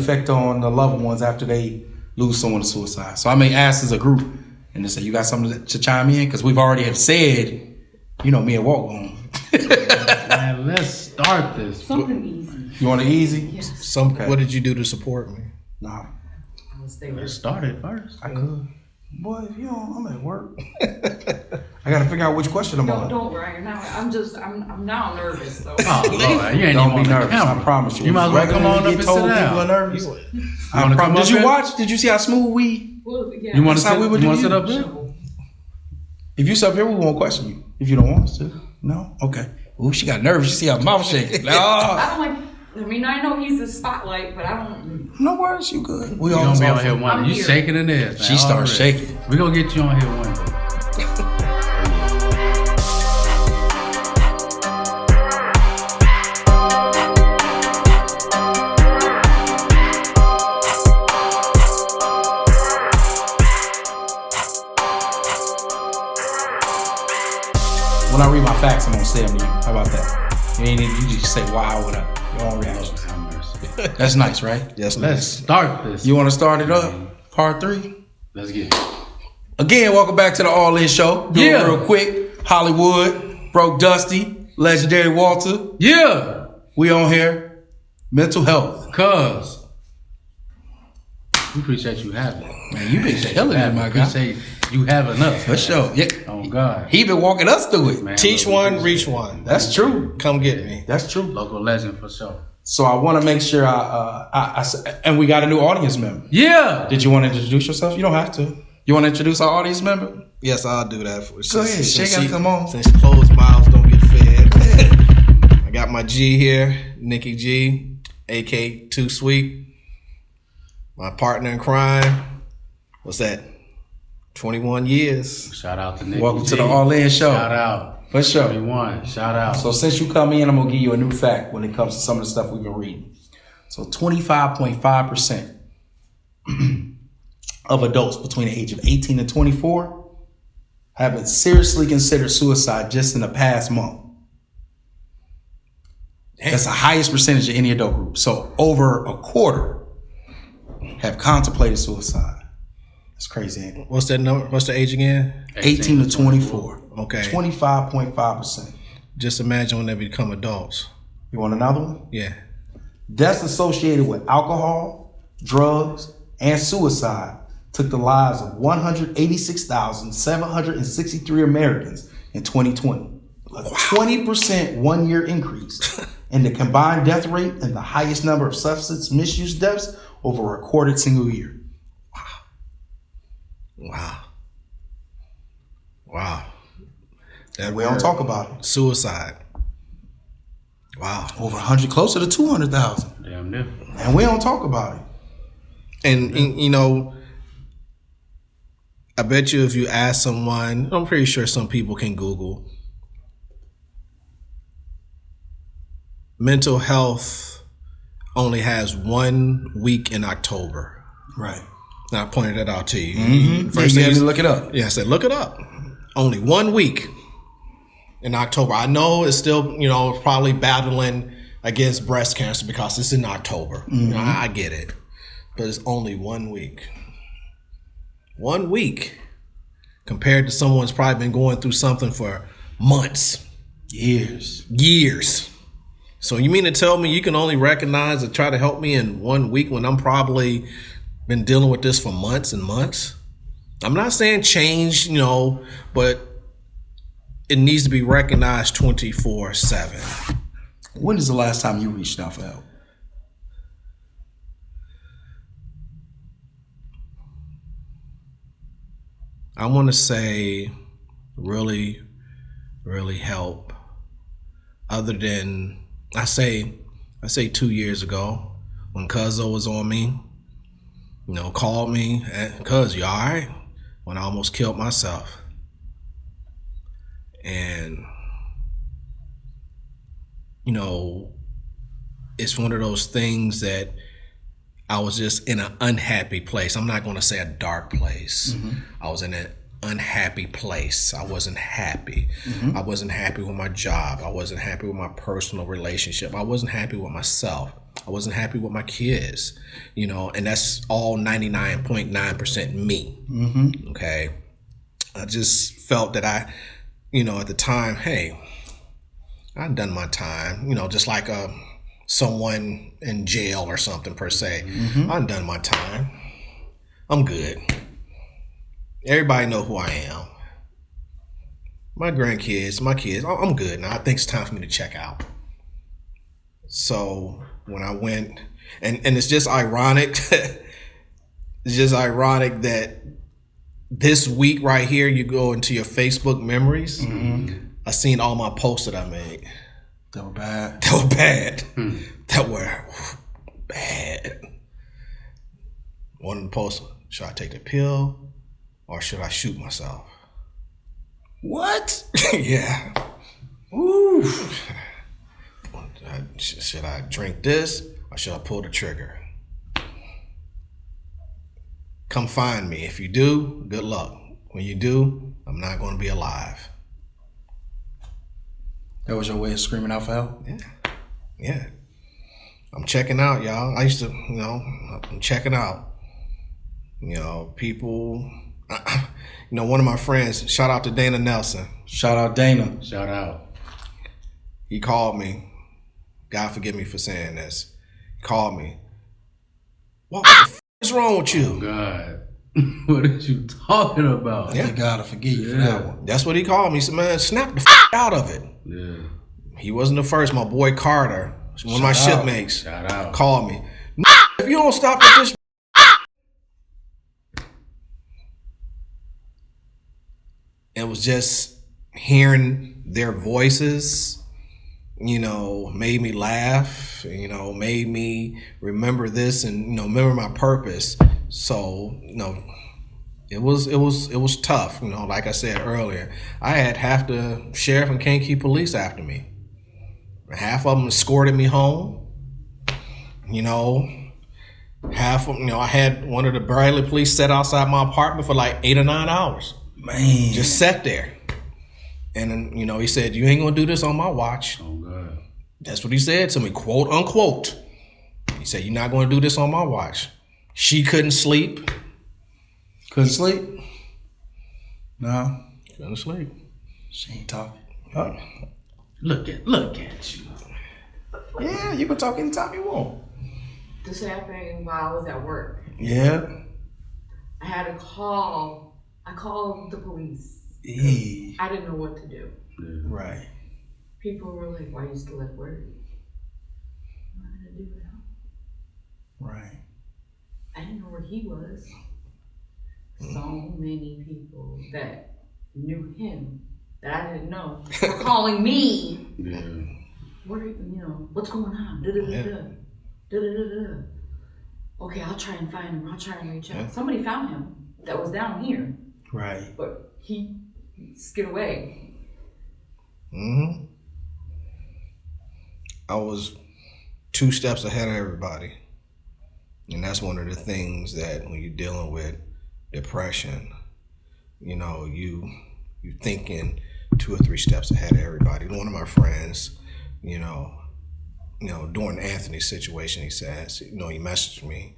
effect on the loved ones after they lose someone to suicide. So I may ask as a group and just say, you got something to chime in? Because we've already have said, me and Walt going. Man, let's start this. Something easy. You want it easy? Yes. Okay. What did you do to support me? Nah. Let's start it first. I could. Boy, if you don't, I'm at work. I gotta figure out which question I'm on. Don't worry. Now I'm now nervous though. Oh, Lord, you ain't Don't even be on the nervous. camera. I promise you. You might as well come on up and sit People are down. nervous. wanna come Did up you here? watch? Did you see how smooth we? Well, yeah. You want to That's how sit? we would You do want to sit you. up here? If you sit up here, we won't question you. If you don't want us to. No? Okay. Ooh, she got nervous. You see her mouth shaking. No. I don't like. I mean, I know he's the spotlight, but I don't. No worries. You good. We You all gonna be on off. here one. I'm You here. shaking in there. She starts shaking. We gonna get you on here one day. When I read my facts, I'm gonna say them to you. How about that? You ain't need you just say wow with your own reaction. That's nice, right? Yes, Let's start this. You want to start it up? Part 3. Let's get it. Again, welcome back to the All In Show. Do it Yeah. real quick. Hollywood, Broke Dusty, Legendary Walter. Yeah, We on here. Mental health. cuz we appreciate you having it. Man, you been killing it, my guy. Appreciate you having us. For sure. Yeah. Oh God. He been walking us through it. Man, Teach look, one, reach one. That's true. Come get me. That's true. Local legend for sure. So I want to make sure and we got a new audience member. Yeah. Did you want to introduce yourself? You don't have to. You want to introduce our audience member? Yes, I'll do that. Go ahead. She gotta come on. Since closed mouths don't get fed. I got my G here, Nikki G, AK Too Sweet. My partner in crime. What's that? 21 years. Shout out to Nick. Welcome to the All In Show. Shout out. For sure. 21. Shout out. So since you come in, I'm gonna give you a new fact when it comes to some of the stuff we've been reading. So 25.5% of adults between the age of 18 and 24 have been seriously considered suicide just in the past month. That's the highest percentage of any adult group. So over a quarter have contemplated suicide. That's crazy, ain't it? What's that number? What's the age again? 18 to 24. Okay. 25.5%. Just imagine when they become adults. You want another one? Yeah. Deaths associated with alcohol, drugs, and suicide took the lives of 186,763 Americans in 2020. A 20% one-year increase in the combined death rate and the highest number of substance misuse deaths over a recorded single year. Wow. That We don't word, talk about it. suicide. Wow. Over 100, closer to 200,000. Damn near. And we don't talk about it. And you know, I bet you if you ask someone, I'm pretty sure some people can Google mental health only has 1 week in October. Right. And I pointed that out to you. Mm-hmm. First you thing had you- to look it up. Yeah, I said, look it up. Only 1 week in October. I know it's still, probably battling against breast cancer because it's in October. I get it. But it's only 1 week. 1 week compared to someone's probably been going through something for months, years. So you mean to tell me you can only recognize and try to help me in 1 week when I'm probably been dealing with this for months and months? I'm not saying change, but it needs to be recognized 24/7. When is the last time you reached out for help? I want to say really, really help. Other than I say 2 years ago when Cuzzo was on me, called me, Cuz, you all right? When I almost killed myself. And, it's one of those things that I was just in an unhappy place. I'm not going to say a dark place. I was in an unhappy place. I wasn't happy. I wasn't happy with my job. I wasn't happy with my personal relationship. I wasn't happy with myself. I wasn't happy with my kids, you know, and that's all 99.9% me. Mm-hmm. Okay. I just felt that I, you know, at the time, hey, I've done my time, you know, just like someone in jail or something per se. Mm-hmm. I've done my time. I'm good. Everybody know who I am. My grandkids, my kids, I'm good now. I think it's time for me to check out. So when I went, and it's just ironic, it's just ironic that this week right here, you go into your Facebook memories, I seen all my posts that I made. That were bad. That were bad. That were bad. One of the posts, should I take the pill or should I shoot myself? What? Yeah. Ooh. Should I drink this or should I pull the trigger? Come find me. If you do, good luck. When you do, I'm not going to be alive. That was your way of screaming out for help? Yeah. I'm checking out, y'all. I used to, you know, I'm checking out. You know, people, you know, one of my friends, shout out to Dana Nelson. Shout out Dana. Shout out. He called me. God forgive me for saying this. He called me. What the f is wrong with you? God. What are you talking about? Yeah. God forgive you for that one. That's what he called me. He said, man, snap the f out of it. Yeah. He wasn't the first. My boy Carter, one of my shipmates, Shout out. called me. If you don't stop with this, it was just hearing their voices, you know, made me laugh, you know, made me remember this and, you know, remember my purpose. So, you know, it was tough. You know, like I said earlier, I had half the sheriff and Kankakee police after me. Half of them escorted me home. You know, half of them, you know, I had one of the Bradley police set outside my apartment for like 8 or 9 hours. Man. Just sat there. And then, you know, he said, you ain't gonna do this on my watch. Oh, God. That's what he said to me, quote unquote. He said, you're not gonna do this on my watch. She couldn't sleep. Couldn't sleep? No. Couldn't sleep. She ain't talking. Look at you. Yeah, you can talk anytime you want. This happened while I was at work. Yeah. I had a call. I called the police. Yeah. I didn't know what to do. Yeah. Right. People were like, why are you still at work? What did I do it? Right. I didn't know where he was. So many people that knew him that I didn't know were calling me. Yeah. What are you know, what's going on? Da-da-da-da. Okay, I'll try and find him. I'll try and reach out. Yeah. Somebody found him that was down here, Right. but he skid away. Mm-hmm. I was 2 steps ahead of everybody. And that's one of the things that when you're dealing with depression, you know, you thinking 2 or 3 steps ahead of everybody. One of my friends, you know, during Anthony's situation, he says, you know, he messaged me,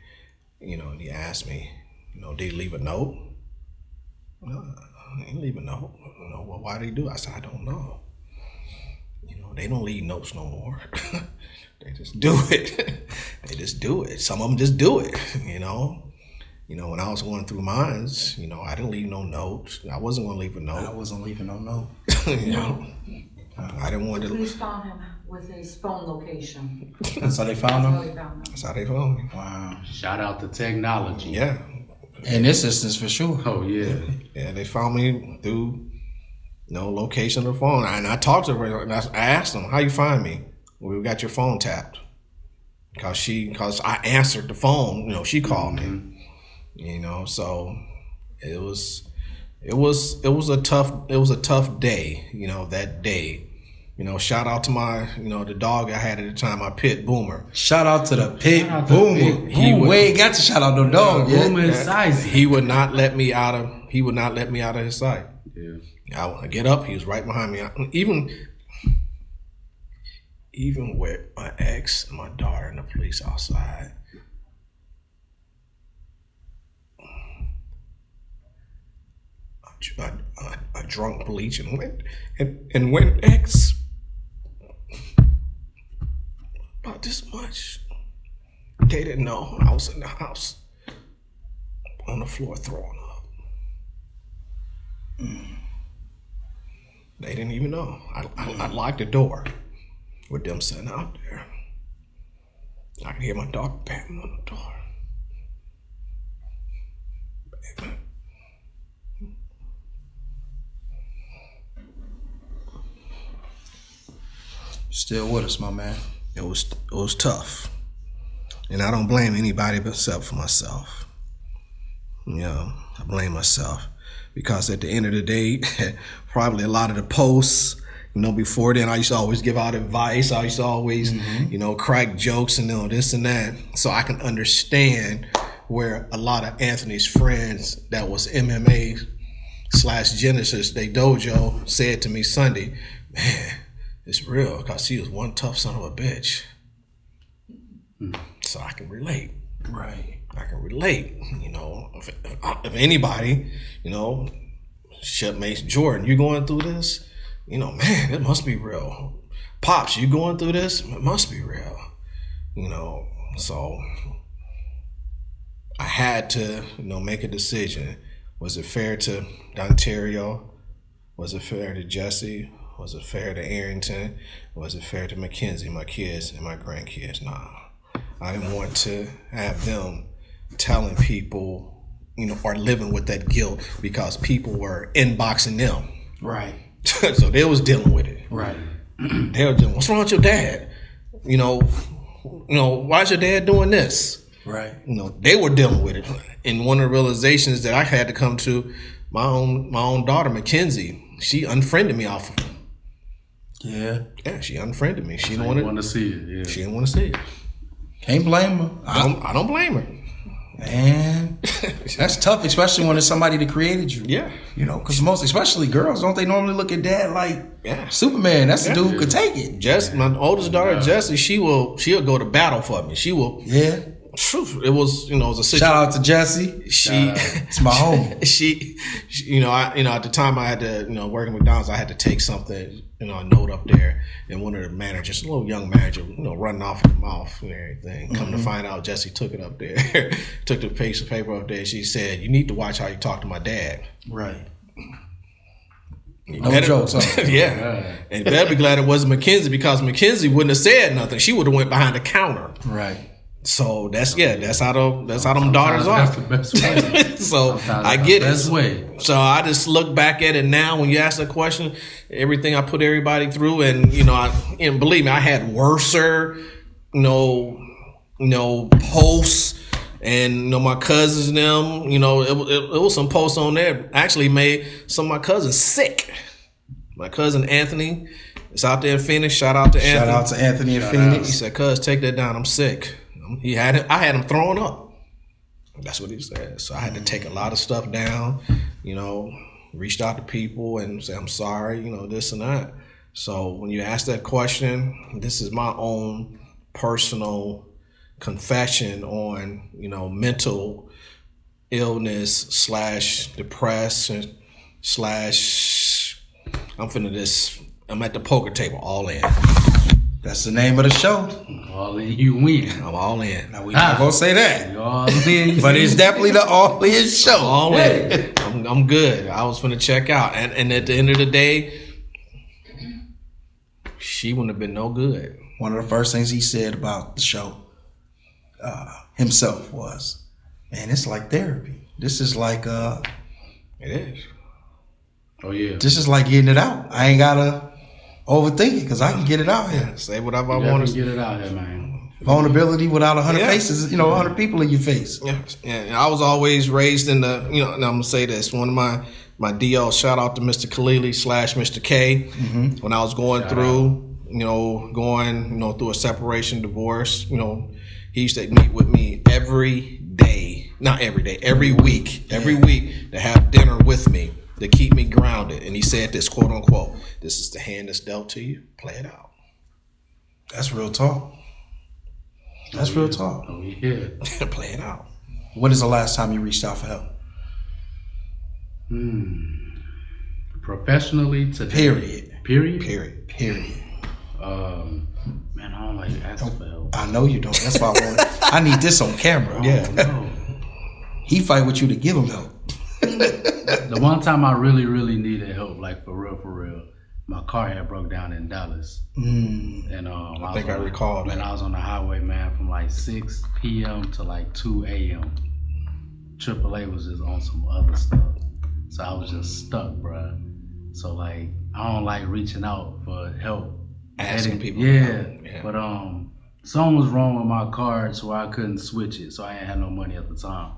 you know, and he asked me, you know, did he leave a note? No, he didn't leave a note. You know, well, why did he do it? I said, I don't know. You know, they don't leave notes no more. They just do it. They just do it. Some of them just do it, you know. You know, when I was going through mines, you know, I didn't leave no notes. I wasn't going to leave a note. I wasn't leaving no note. You know, I didn't want to. Police found him with his phone location. That's how they found That's how him? they found him. That's how they found me. Wow. Shout out to technology. Yeah. In this instance, for sure. Oh, yeah. Yeah, they found me through, you know, location of the phone. And I talked to her and I asked them, how you find me? Well, we got your phone tapped. Because I answered the phone, you know, she called me. You know, so it was a tough day, you know, that day. You know, shout out to my, you know, the dog I had at the time, my pit Boomer. Shout out to the pit Shout out to Boomer. Pit. He ain't got to shout out no dog yet. Boomer and Size. He would not let me out of his sight. Yeah. I get up, he was right behind me. Even even with my ex and my daughter and the police outside, I drunk bleach and went X about this much. They didn't know I was in the house on the floor throwing up. They didn't even know. I locked the door with them sitting out there. I could hear my dog banging on the door. Still with us, my man. It was tough. And I don't blame anybody except for myself. You know, I blame myself. Because at the end of the day, probably a lot of the posts, you know, before then, I used to always give out advice. I used to always, you know, crack jokes and this and that. So I can understand where a lot of Anthony's friends that was MMA/Genesis, they dojo, said to me Sunday, man, it's real, because he was one tough son of a bitch. So I can relate. Right. I can relate. You know, if anybody, you know, Shep Mace Jordan, you going through this? You know, man, it must be real. Pops, you going through this? It must be real. You know, so I had to, you know, make a decision. Was it fair to Dontario? Was it fair to Jesse? Was it fair to Arrington? Was it fair to Mackenzie, my kids and my grandkids? Nah. I didn't want to have them telling people, you know, or living with that guilt because people were inboxing them. Right. So they was dealing with it. Right. They were dealing, what's wrong with your dad? You know, why's your dad doing this? Right. You know, they were dealing with it. And one of the realizations that I had to come to, my own daughter, Mackenzie, she unfriended me off of it. Yeah, she unfriended me. She didn't want to see it. Yeah. She didn't want to see it. Can't blame her. I don't blame her. Man, that's tough, especially when it's somebody that created you. Yeah. You know, because most, especially girls, don't they normally look at dad like Superman? That's the dude who could take it. Jess, my oldest daughter, Jessie, she'll go to battle for me. She will. Yeah. It was, you know, it was a situation. Shout out to Jessie. It's my homie. She, you know, at the time I had to, you know, working at McDonald's, I had to take something, you know, a note up there, and one of the managers, a little young manager, you know, running off in the mouth and everything. Come to find out, Jessie took it up there, took the piece of paper up there. She said, "You need to watch how you talk to my dad." Right. No jokes. Yeah. And you better be glad it wasn't Mackenzie, because Mackenzie wouldn't have said nothing. She would have went behind the counter. Right. So that's how them daughters are. That's the best way. So Sometimes I that's get the it. best way. So I just look back at it now. When you ask that question, everything I put everybody through, and you know, and believe me, I had worser, posts, and you know, my cousins and them. You know, it was some posts on there actually made some of my cousins sick. My cousin Anthony is out there in Phoenix. Shout out to Anthony. Shout out to Anthony in Phoenix. He said, "Cuz, take that down. I'm sick." I had him throwing up. That's what he said. So I had to take a lot of stuff down, you know, reached out to people and say, I'm sorry, you know, this and that. So when you ask that question, this is my own personal confession on, you know, mental illness / depression / I'm at the poker table all in. That's the name of the show. All in, you win. I'm all in. Now we not gonna say that, You all in. but it's definitely the all in show. All in. I'm good. I was finna check out, and at the end of the day, she wouldn't have been no good. One of the first things he said about the show himself was, "Man, it's like therapy. This is like It is. Oh yeah. this is like getting it out. I ain't gotta overthink it because I can get it out here. Say whatever I You want definitely to. get it out here, man. Vulnerability without 100 Yeah. faces, 100 people in your face. Yeah, and I was always raised in the, you know, and I'm gonna say this. One of my DL, shout out to Mr. Khalili / Mr. K. When I was going through, through a separation, divorce, you know, he used to meet with me every day, not every day, every week to have dinner with me to keep me grounded. And he said this, quote unquote, "This is the hand that's dealt to you. Play it out." That's real talk. That's real talk. Oh, yeah. Play it out. When is the last time you reached out for help? Professionally today. Period. Man, I don't like asking for help. I know you don't. That's why I need this on camera. Yeah. No. He fight with you to give him help. The one time I really, really needed help, like for real, my car had broke down in Dallas. And I think I recall that. And I was on the highway, man, from like 6 p.m. to like 2 a.m. AAA was just on some other stuff. So I was just stuck, bruh. So like, I don't like reaching out for help. Asking people. Yeah. But something was wrong with my card, so I couldn't switch it. So I ain't had no money at the time.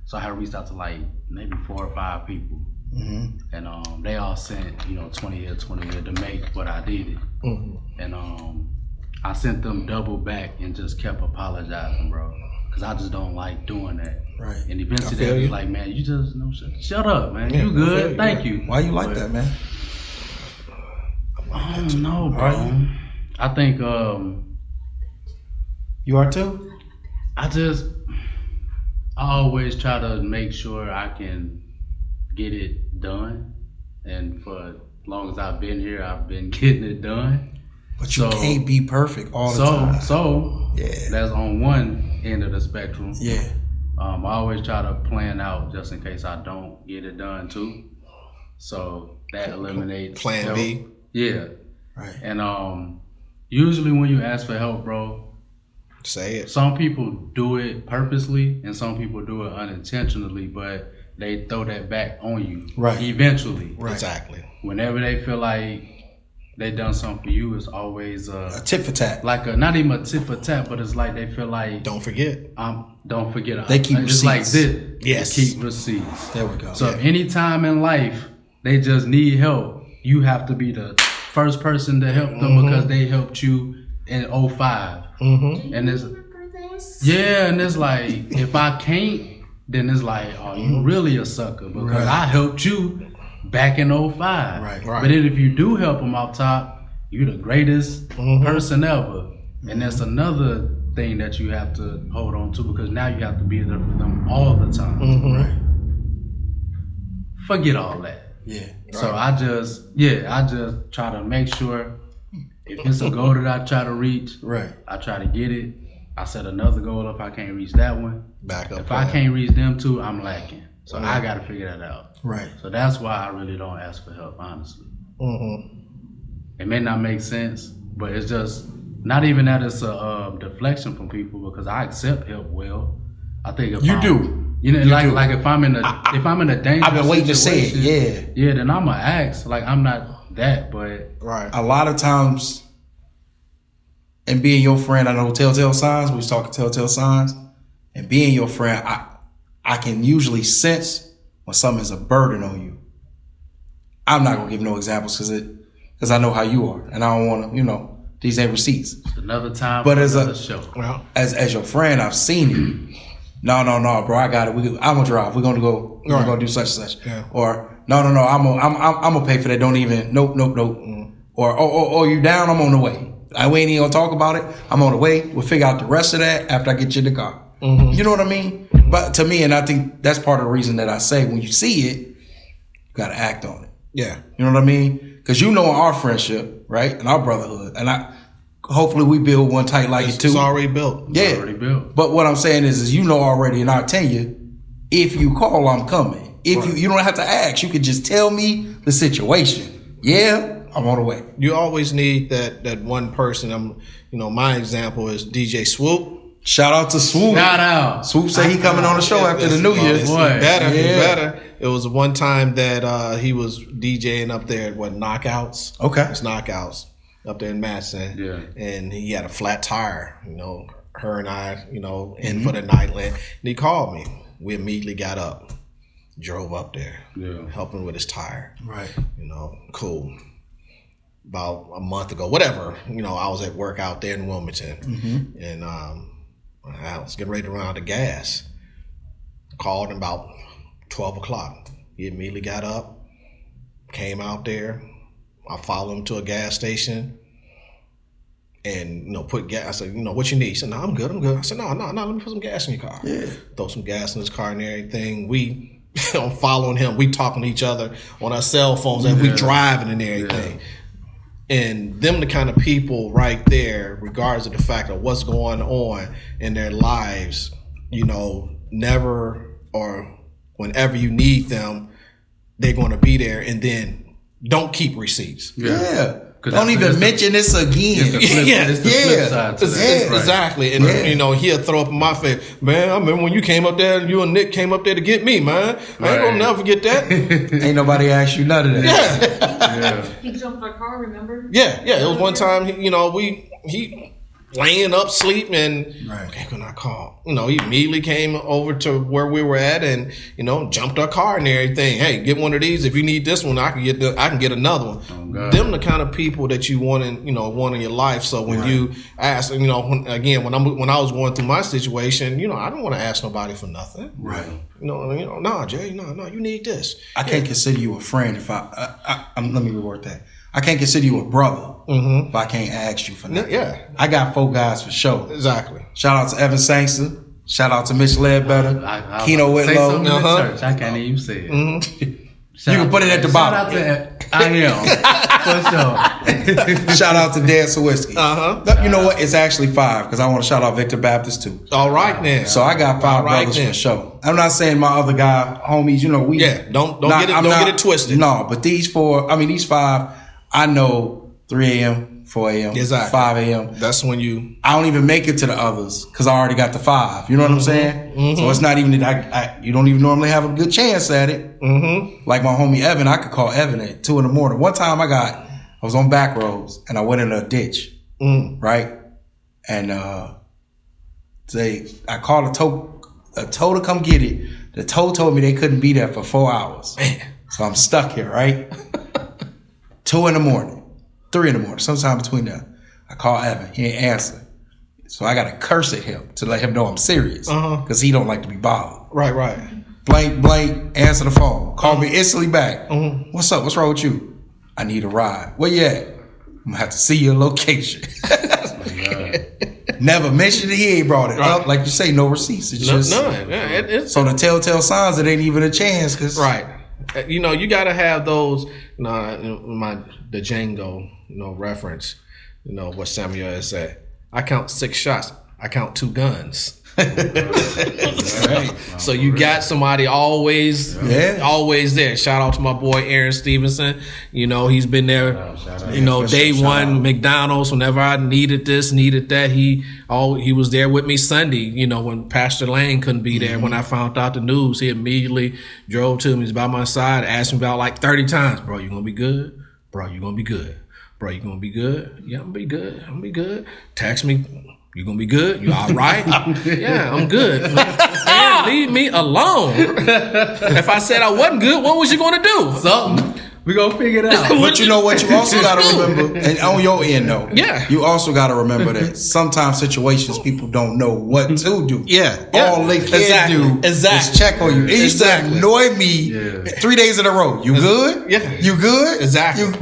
So I had reached out to like maybe 4 or 5 people. And they all sent, 20 here to make what I did. And I sent them double back and just kept apologizing, bro. Cause I just don't like doing that. Right. And eventually they was like, man, you just shut up, man. Yeah, you good. Thank you. Why you like that, man? I don't know, bro. I think you are too? I always try to make sure I can get it done. And for as long as I've been here, I've been getting it done. But you can't be perfect all the time. So yeah, that's on one end of the spectrum. Yeah. I always try to plan out just in case I don't get it done too. So that eliminates plan help. B. Yeah. Right. And usually when you ask for help, bro, say it. Some people do it purposely and some people do it unintentionally, but they throw that back on you. Right. Eventually. Right. Exactly. Whenever they feel like they done something for you, it's always a tit for tat. Like not even a tit for tat, but it's like they feel like don't forget. Don't forget. They keep receipts. It's like this. Yes. They keep receipts. There we go. So any time in life they just need help, you have to be the first person to help them because they helped you in 05. And it's and it's like if I can't, then it's like, oh, you really a sucker because I helped you back in 05. Right. But then if you do help them off top, you're the greatest person ever. And that's another thing that you have to hold on to because now you have to be there for them all the time. Right. Forget all that. Yeah. So I just try to make sure if it's a goal that I try to reach, I try to get it. I set another goal if I can't reach that one. Back up. If I can't reach them two, I'm lacking. So I got to figure that out. Right. So that's why I really don't ask for help, honestly. It may not make sense, but it's just not even that it's a deflection from people because I accept help well. I think if you like if I'm in a dangerous I've been waiting to say it. Yeah, then I'ma ask. Like I'm not that, but a lot of times, and being your friend, I know telltale signs. We was talking telltale signs, and being your friend, I can usually sense when something is a burden on you. I'm not gonna give no examples because I know how you are, and I don't want to, these ain't receipts. Another time, but as another show. Well, as your friend, I've seen it. No, bro, I got it. I'm gonna drive. We're gonna go. We're gonna do such and such. Yeah. Or no, I'm gonna pay for that. Don't even. Nope. Or oh, you down? I'm on the way. We ain't even gonna talk about it. I'm on the way. We'll figure out the rest of that after I get you in the car. You know what I mean? But to me, and I think that's part of the reason that I say when you see it, you gotta act on it. Yeah. You know what I mean? Because our friendship, right, and our brotherhood, and hopefully we build one tight like it too. It's already built. Yeah. It's already built. But what I'm saying is already in our tenure, if you call, I'm coming. If you don't have to ask, you can just tell me the situation. Yeah, I'm on the way. You always need that one person. My example is DJ Swoop. Shout out to Swoop. Shout out. Swoop said he coming on the show after the New Year. He better. It was one time that he was DJing up there at Knockouts. Okay. It's Knockouts up there in Madison. Yeah. And he had a flat tire. Her and I, in for the nightland. And he called me. We immediately got up, drove up there, helping with his tire. Right. Cool. About a month ago, whatever, I was at work out there in Wilmington, and I was getting ready to run out of gas. Called him about 12 o'clock. He immediately got up, came out there. I followed him to a gas station. and put gas. I said, what you need? He said, no, I'm good. I said, no, let me put some gas in your car. Yeah. Throw some gas in his car and everything. We following him. We talking to each other on our cell phones and we driving and everything. Yeah. And them the kind of people right there, regardless of the fact of what's going on in their lives, never or whenever you need them, they're going to be there, and then don't keep receipts. Yeah. Don't even mention this again. It's the flip side to that. Exactly. And he'll throw up in my face, man, I remember when you came up there, you and Nick came up there to get me, man. I ain't gonna never forget that. Ain't nobody asked you none of that. He jumped our car, remember? Yeah. It was one time, he laying up, sleep, and okay, when I called, he immediately came over to where we were at, and jumped our car and everything. Hey, get one of these. If you need this one, I can get another one. Oh, them the kind of people that you want in your life. So when you ask, when I was going through my situation, I don't want to ask nobody for nothing. Right. Nah, Jay, no, you need this. I can't consider you a friend if let me reword that. I can't consider you a brother if I can't ask you for nothing. Yeah. I got 4 guys for sure. Exactly. Shout out to Evan Sangster. Shout out to Mitch Ledbetter. Keno Whitlow. In the church. I can't even say it. Mm-hmm. You can put it at the bottom. Shout out to I am. For sure. Shout out to Dan Sawiski. You know what? It's actually 5 because I want to shout out Victor Baptist too. All right then. So I got 5 brothers for sure. I'm not saying my other guy homies. We don't get it twisted. No, but these 5. I know 3 a.m., 4 a.m., exactly. 5 a.m. That's when I don't even make it to the others because I already got the 5. You know what I'm saying? Mm-hmm. So it's not even that you don't even normally have a good chance at it. Mm-hmm. Like my homie Evan, I could call Evan at 2 a.m. One time I was on back roads and I went in a ditch, right? And I called a tow to come get it. The tow told me they couldn't be there for 4 hours. Man. So I'm stuck here, right? 2 a.m, 3 a.m, sometime between that. I call Evan. He ain't answer. So I got to curse at him to let him know I'm serious because he don't like to be bothered. Right. Blank, answer the phone. Call me instantly back. What's up? What's wrong with you? I need a ride. Where you at? I'm going to have to see your location. Never mentioned it. He ain't brought it up. Like you say, no receipts. It's just none. Yeah, so the telltale signs, it ain't even a chance. Right. You got to have those, the Django, reference, what Samuel has said. I count 6 shots. I count 2 guns. Right. So you got somebody always there. Shout out to my boy Aaron Stevenson. He's been there. Day one McDonald's. Whenever I needed this, needed that, he was there with me Sunday. When Pastor Lane couldn't be there, when I found out the news, he immediately drove to me. He's by my side, asked me about like 30 times, bro, you gonna be good? Bro, you gonna be good? Bro, you gonna be good? Yeah, I'm gonna be good. I'm gonna be good. Text me. You gonna be good? You all right? Yeah, I'm good. Man, leave me alone. If I said I wasn't good, what was you gonna do? Something. We gonna figure it out. But you know what? You also gotta remember, and on your end though, you also gotta remember that sometimes situations people don't know what to do. All they can do is check on you. It used to annoy me 3 days in a row. You good? Yeah. You good? Exactly.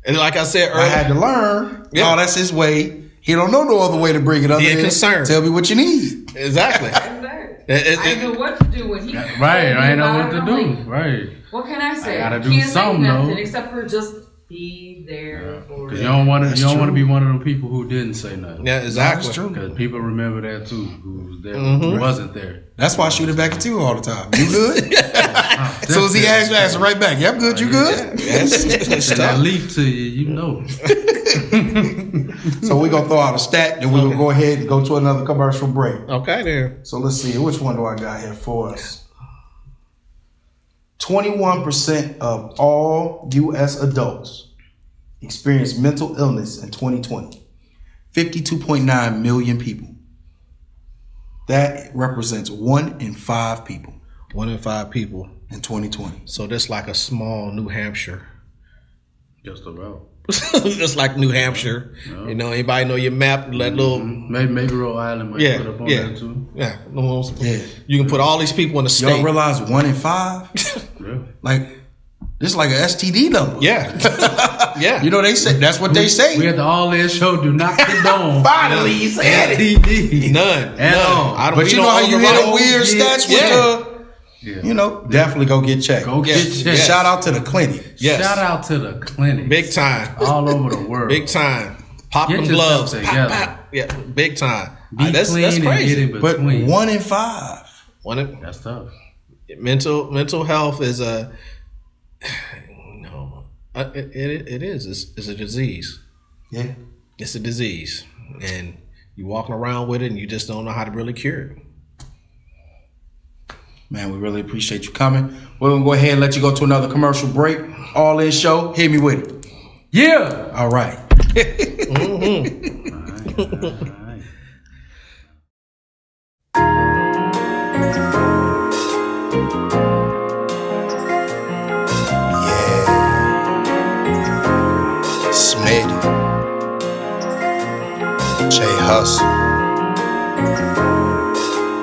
And like I said earlier, I had to learn. No, that's his way. He don't know no other way to bring it other than concerned. Tell me what you need. Exactly. I know what to do when he I know what to do. Right. What can I say? I gotta do something though, except for just be there. Because you don't want to be one of them people who didn't say nothing. Yeah, exactly. That's true. Because people remember that too, who was there, who wasn't there. That's why I shoot it back at you all the time. You good? As soon as he asks, answer right back. Yeah, I'm good. You good? Yes. And that leap to you, So we're going to throw out a stat, then we're going to go ahead and go to another commercial break. Okay, then. So let's see. Which one do I got here for us? 21% of all U.S. adults experienced mental illness in 2020. 52.9 million people. That represents 1 in 5 people. 1 in 5 people in 2020. So that's like a small New Hampshire. Just about. Just like New Hampshire. No. Anybody know your map? That little maybe Rhode Island might put up on that too. Yeah. You can put all these people in the state. Y'all realize 1 in 5? Really? Like, this is like an STD number. Yeah. You know they say that's what they say. We at the All In Show do not condone Finally, he said it. STD. None. But you know how you hear the weird stats with you know, definitely go get checked. Go get checked. Shout out to the clinic. Yes. Shout out to the clinic. Big time. All over the world. Big time. Pop Get them yourself gloves. together. Pop, pop. Yeah, big time. Be That's clean and crazy. get in But between. 1 in 5. That's tough. Mental health is it is. It's a disease. Yeah. It's a disease. And you walking around with it and you just don't know how to really cure it. Man, we really appreciate you coming. We're going to go ahead and let you go to another commercial break. All In Show. Hit me with it. Yeah. All right. All right. Smitty, J Hustle,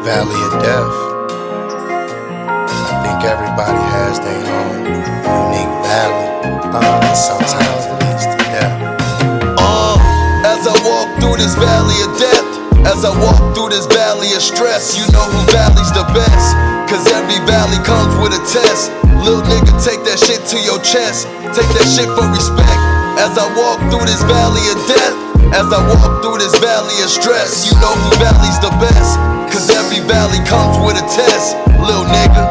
Valley of Death. I think everybody has their own unique valley. Sometimes it leads to death. As I walk through this valley of death, as I walk through this valley of stress, you know who valley's the best. Cause every valley comes with a test. Little nigga, take that shit to your chest. Take that shit for respect. As I walk through this valley of death, as I walk through this valley of stress, you know who valley's the best. Cause every valley comes with a test. Little nigga.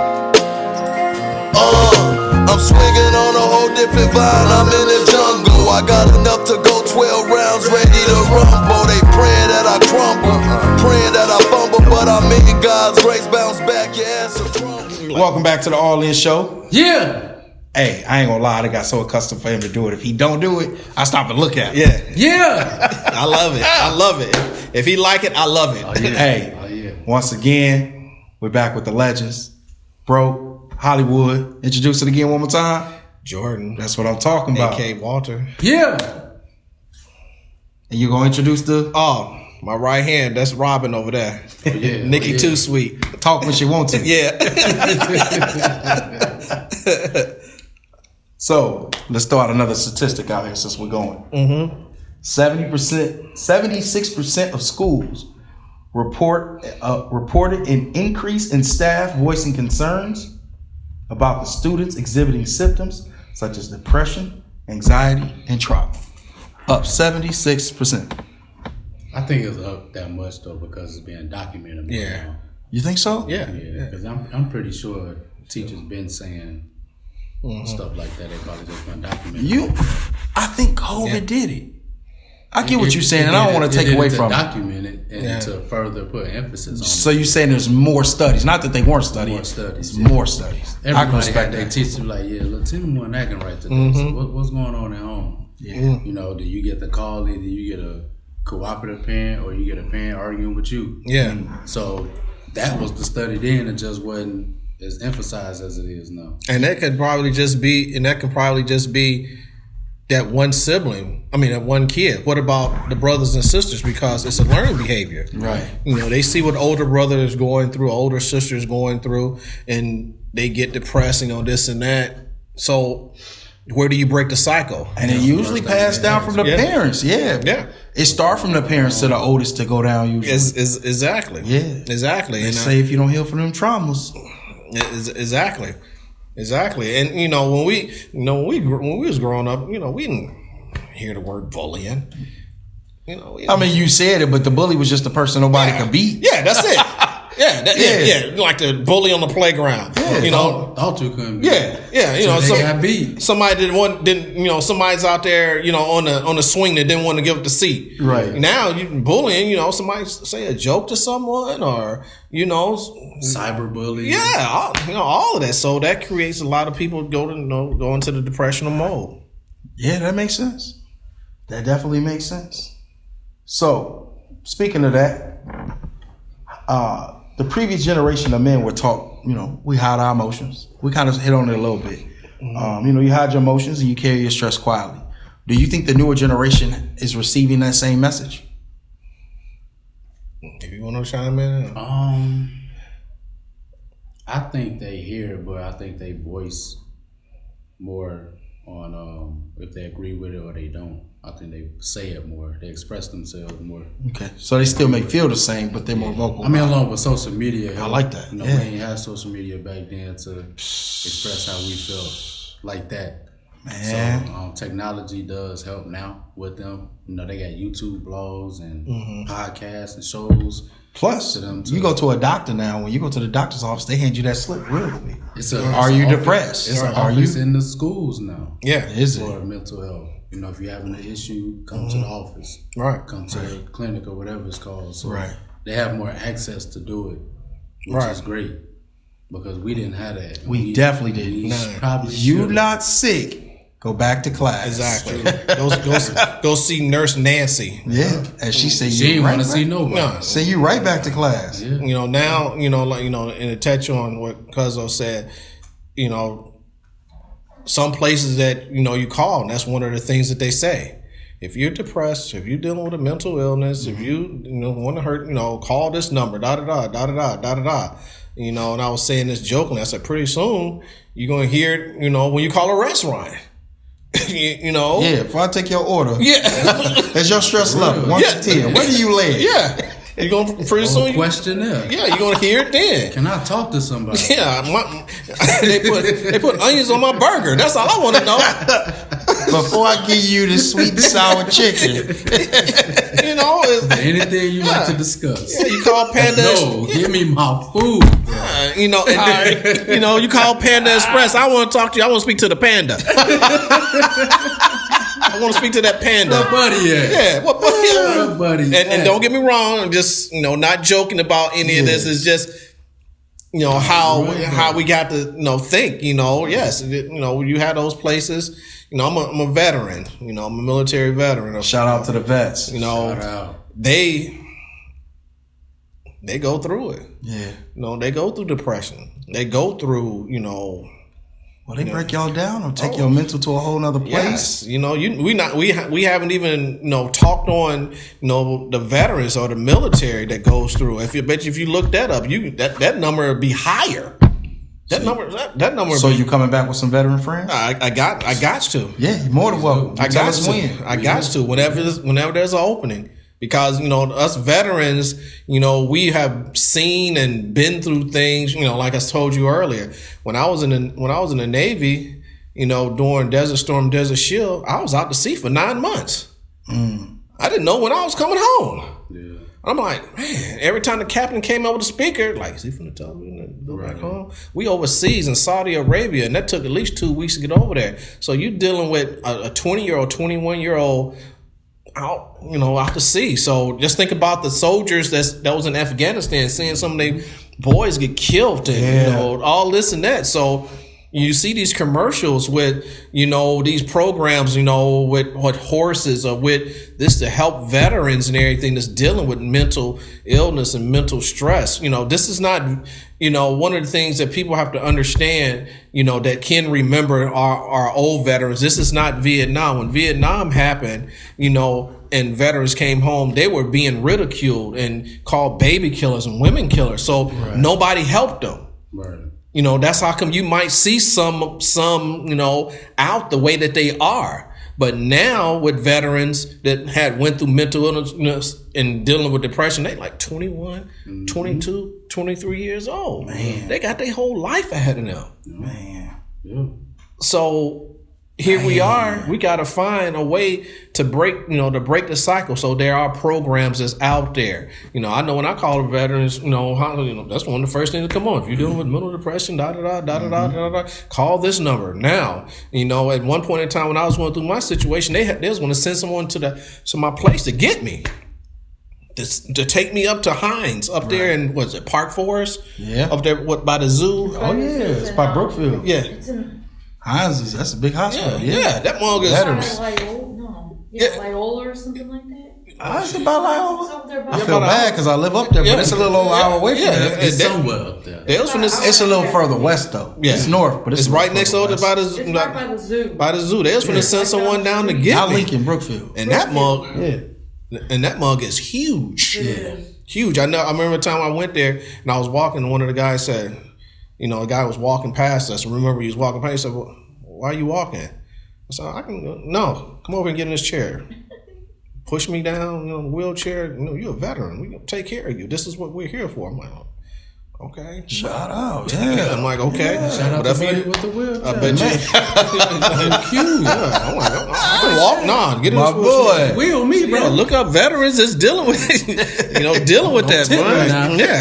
I'm swinging on a whole different vine. I'm in the jungle. I got enough to go 12 rounds, ready to rumble. They praying that I crumble, praying that I fumble, but I'm in God's grace. Bounce back, your ass a crumble. Welcome back to the All In Show. Yeah. Hey, I ain't gonna lie, I got so accustomed for him to do it. If he don't do it, I stop and look at him. Yeah. Yeah. I love it. I love it. If he like it, I love it. Oh, yeah. Hey, once again, we're back with the legends. Bro, Hollywood. Introduce it again one more time. Jordan. That's what I'm talking about. A.K. Walter. Yeah. And you gonna introduce the My right hand, that's Robin over there. Oh, yeah. Nikki Too Sweet. talk when you want to. Yeah. So let's throw out another statistic out here since we're going. 76% of schools reported an increase in staff voicing concerns about the students exhibiting symptoms such as depression, anxiety, and trauma. Up 76%. I think it's up that much though because it's being documented more Yeah. now. You think so? Yeah. Yeah, because I'm pretty sure teachers been saying stuff like that. They probably just been documenting. I think COVID did it. I get what you're saying, and I don't want to take away from it. Document it and to further put emphasis on So you're saying there's more studies? Not that they weren't studying. More studies, It's more studies. I can everybody respect got their that. teacher like, yeah, look, Tim wasn't acting right today. So what's going on at home? Yeah. You know, do you get the call? Either you get a cooperative parent or you get a parent arguing with you. Yeah. So that was the study then. It just wasn't as emphasized as it is now. And that could probably just be that one sibling. I mean, that one kid. What about the brothers and sisters? Because it's a learning behavior. Right. You know, they see what older brother is going through, older sister is going through, and they get depressed, this and that. So where do you break the cycle? And it usually passed down from the parents. Yeah. Yeah. It starts from the parents to the oldest to go down usually. Exactly. Yeah. Exactly. They And say if you don't heal from them traumas. Exactly. And when we was growing up, we didn't hear the word bullying. I mean, you said it, but the bully was just the person nobody could beat. Yeah, that's it. Yeah, like the bully on the playground. Thought you couldn't. Be. Got beat. Somebody somebody's out there, on the swing that didn't want to give up the seat. Right. Now you bullying, somebody say a joke to someone or cyberbullying. Yeah, all of that. So that creates a lot of people go into the depressional mode. Yeah, that makes sense. That definitely makes sense. So, speaking of that, the previous generation of men were taught, we hide our emotions. We kind of hit on it a little bit. You hide your emotions and you carry your stress quietly. Do you think the newer generation is receiving that same message? If you want to chime in. I think they hear it, but I think they voice more on if they agree with it or they don't. I think they say it more. They express themselves more. Okay, so they still may feel the same, but they're more vocal. I mean, along with social media, I like that. You know, we ain't had social media back then to express how we felt like that. Man. So technology does help now with them. You know, they got YouTube blogs and podcasts and shows. Plus, to them you go to a doctor now. When you go to the doctor's office, they hand you that slip real quick. Are you depressed? It's an office in the schools now. Yeah, is for it? mental health. You know, if you're having an issue, come to the office. Right. Come to the clinic or whatever it's called. So right. they have more access to do it, which is great. Because we didn't have that. We definitely didn't. Probably you not sick. Go back to class. Exactly. go see Nurse Nancy. Yeah, and she said she didn't want to see nobody. No. Send you right back to class. Yeah. You know, now, and to touch on what Cuzzo said, some places that, you call, and that's one of the things that they say. If you're depressed, if you're dealing with a mental illness, if you want to hurt, call this number, da-da-da. And I was saying this jokingly. I said, pretty soon, you're going to hear it, when you call a restaurant. Yeah, if I take your order. Yeah. That's your stress level. 1 to 10. Where do you lay? Yeah. You're going to pretty soon. Questionnaire. Yeah, you're going to hear it then. Can I talk to somebody? Yeah. They put onions on my burger. That's all I want to know. Before I give you the sweet and sour chicken. Anything you like to discuss. Yeah, you call Panda. No, give me my food. You call Panda Express. I want to talk to you. I want to speak to the panda. I want to speak to that panda. What buddy at? Yeah, what buddy? What buddy? And don't get me wrong. I'm just not joking about any of this. It's just how we got to think. Yes, you had those places. I'm a veteran. I'm a military veteran. Shout out to the vets. Shout out. They go through it. Yeah. They go through depression. They go through, Well, they break y'all down or take your mental to a whole nother place. Yes. We haven't even talked on the veterans or the military that goes through. If you look that up, that number would be higher. That number. So you coming back with some veteran friends? I got to. Yeah, you're more than welcome. I got to whenever there's an opening. Because, us veterans, we have seen and been through things, like I told you earlier. When I was in the Navy, during Desert Storm, Desert Shield, I was out to sea for 9 months. I didn't know when I was coming home. Yeah. I'm like, man, every time the captain came up with a speaker, like, is he from the top? Go back home. We overseas in Saudi Arabia, and that took at least 2 weeks to get over there. So you're dealing with a 20-year-old, 21-year-old out to sea. So just think about the soldiers that was in Afghanistan, seeing some of their boys get killed and all this and that. So you see these commercials with these programs with horses or with this to help veterans and everything that's dealing with mental illness and mental stress. This is not one of the things that people have to understand, that can remember our old veterans. This is not Vietnam. When Vietnam happened, and veterans came home, they were being ridiculed and called baby killers and women killers. So nobody helped them. Right. That's how come you might see some out the way that they are. But now with veterans that went through mental illness and dealing with depression, they like 21, 22, 23 years old. Man. They got their whole life ahead of them. Man. Yeah. So here we are. We got to find a way to break the cycle. So there are programs that's out there. I know when I call the veterans, that's one of the first things that come on. If you're dealing with mental depression, call this number now. At one point in time when I was going through my situation, they was going to send someone to my place to get me. To take me up to Hines up there in Park Forest? Yeah. Up there by the zoo. Oh yeah, it's by Brookfield. Yeah. Hines that's a big hospital. Yeah, that mug is Loyola or something like that. It's about Loyola. I feel about bad because I live up there, but it's a little over an hour away from there. It's somewhere up there. It's a little further west though. Yeah. It's north, but it's right next door to by the zoo. By the zoo. They was going to send someone down to get not me. Lincoln, Brookfield. And that mug is huge. Yeah. Huge. I remember the time I went there and I was walking and one of the guys said, a guy was walking past us. And remember he was walking past. He said, well, why are you walking? So I can no, come over and get in this chair. Push me down, wheelchair. You're a veteran. We gonna take care of you. This is what we're here for. I'm like, okay. Shout out, yeah. I'm like, okay. Yeah. Shout out to Buddy with the wheel. I bet you. Cute. Yeah, I'm like, I can walk. Nah, get in My this boy. Wheel me, bro. Yeah, look up veterans that's dealing with, dealing with that, bro. Yeah,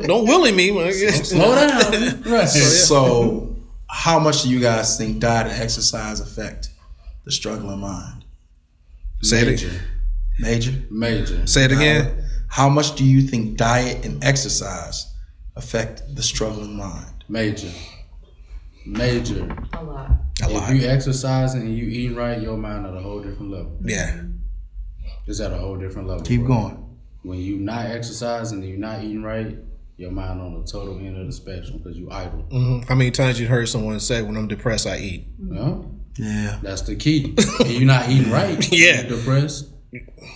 don't willy me, man. Slow down. Right. So, how much do you guys think diet and exercise affect the struggling mind? Say it. Major. Say it again. How much do you think diet and exercise affect the struggling mind? Major. A lot. If you exercising and you eating right, your mind at a whole different level. Yeah. It's at a whole different level. Keep bro. going. When you not exercising and you not eating right, your mind on the total end of the spectrum because you idle. Mm-hmm. How many times you heard someone say, "When I'm depressed, I eat"? Yeah. That's the key. And you not eating right. Yeah. You're depressed.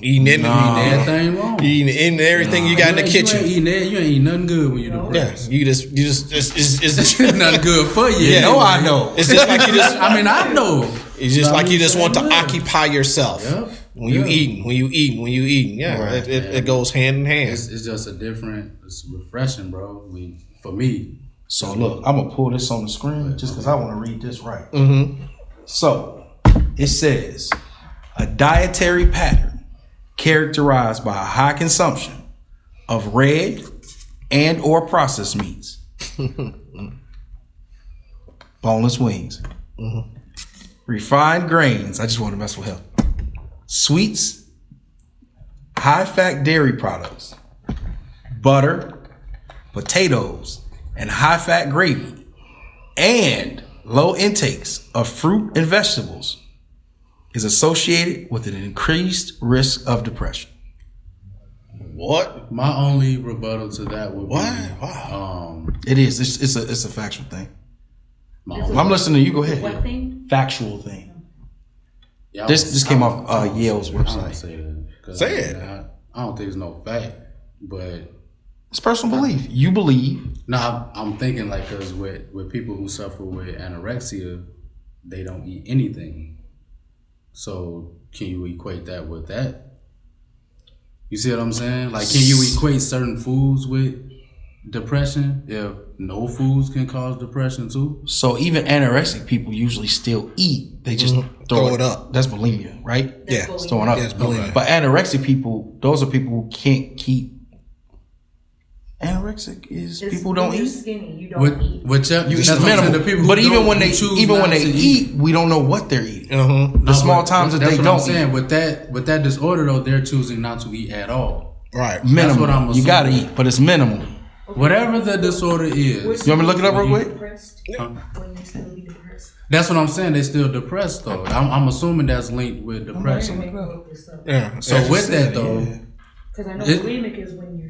Eating Everything wrong. eating everything you got in the kitchen. You ain't eating nothing good when you're depressed. Yeah, you just it's Nothing good for you. Yeah, I know. It's just like you just. I know. It's just like you just want to occupy yourself. Yep. When you eating. Yeah, Right. it goes hand in hand. It's just it's refreshing, bro. For me. So look, I'm gonna pull this on the screen just because I want to read this right. Mm-hmm. So it says a dietary pattern characterized by a high consumption of red and or processed meats, boneless wings, refined grains. I just want to mess with him. Sweets, high-fat dairy products, butter, potatoes, and high-fat gravy, and low intakes of fruit and vegetables is associated with an increased risk of depression. What? My only rebuttal to that would be Wow. It is. It's a factual thing. my I'm listening to you. Go ahead. What thing? Factual thing. Y'all- This came off Yale's I don't website. say that. 'Cause Say it. I don't think it's no fact, but It's personal belief. You believe. no, I'm thinking like because with people who suffer with anorexia, they don't eat anything. So can you equate that with that? You see what I'm saying? Like, can you equate certain foods with depression if no foods can cause depression too? So even anorexic people usually still eat. They just throw it up. That's bulimia, right? Yeah, It's throwing up. Yeah, it's bulimia. But anorexic people, those are people who can't keep. Anorexic is people who don't when you're eat. skinny, you don't eat. Whichever, It's that's what I'm saying, minimal. the people who But even don't- when who they choose even when not they to eat, we don't know what they're eating. Uh-huh. The small times that that's they what don't I'm saying. eat. With that disorder though, they're choosing not to eat at all. Right. Minimal. what I'm You gotta assuming. eat, but it's minimal. Whatever the disorder is, You want me to look it up real quick? Depressed? Huh? When you still be depressed? that's what I'm saying. They still depressed though. I'm assuming that's linked with depression. Make me look this up. Yeah. So with that though, Because I know It- bulimic is when you're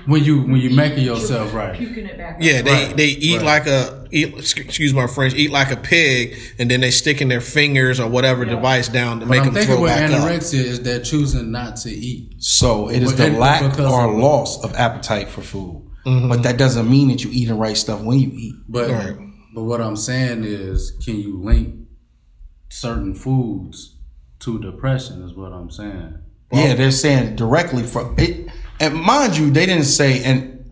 when you making yourself right. puking it back. Yeah, up. they eat like excuse my French, eat like a pig, and then they sticking their fingers or whatever device down to But make I'm them thinking throw with back up. anorexia is that choosing not to eat. So it is But the then lack because or of- loss of appetite for food. But that doesn't mean that you eating right stuff when you eat. But Right. but what I'm saying is, can you link certain foods to depression? Is what I'm saying. Yeah, they're saying directly from it. And mind you, they didn't say, and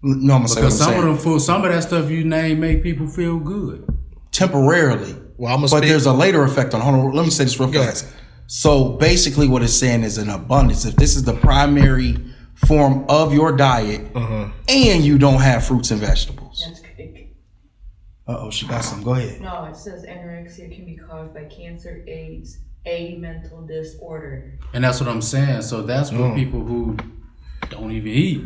no, I'm gonna say what I'm Because some saying. of them foods, some of that stuff you name make people feel good. Temporarily. Well, I'm gonna But speak. there's a later effect on. Hold on, let me say this real Go fast. ahead. So basically, what it's saying is an abundance. If this is the primary form of your diet, and you don't have fruits and vegetables. That's it. She got some. Go ahead. No, it says anorexia can be caused by cancer, AIDS, a mental disorder. And that's what I'm saying. So that's for people who don't even eat.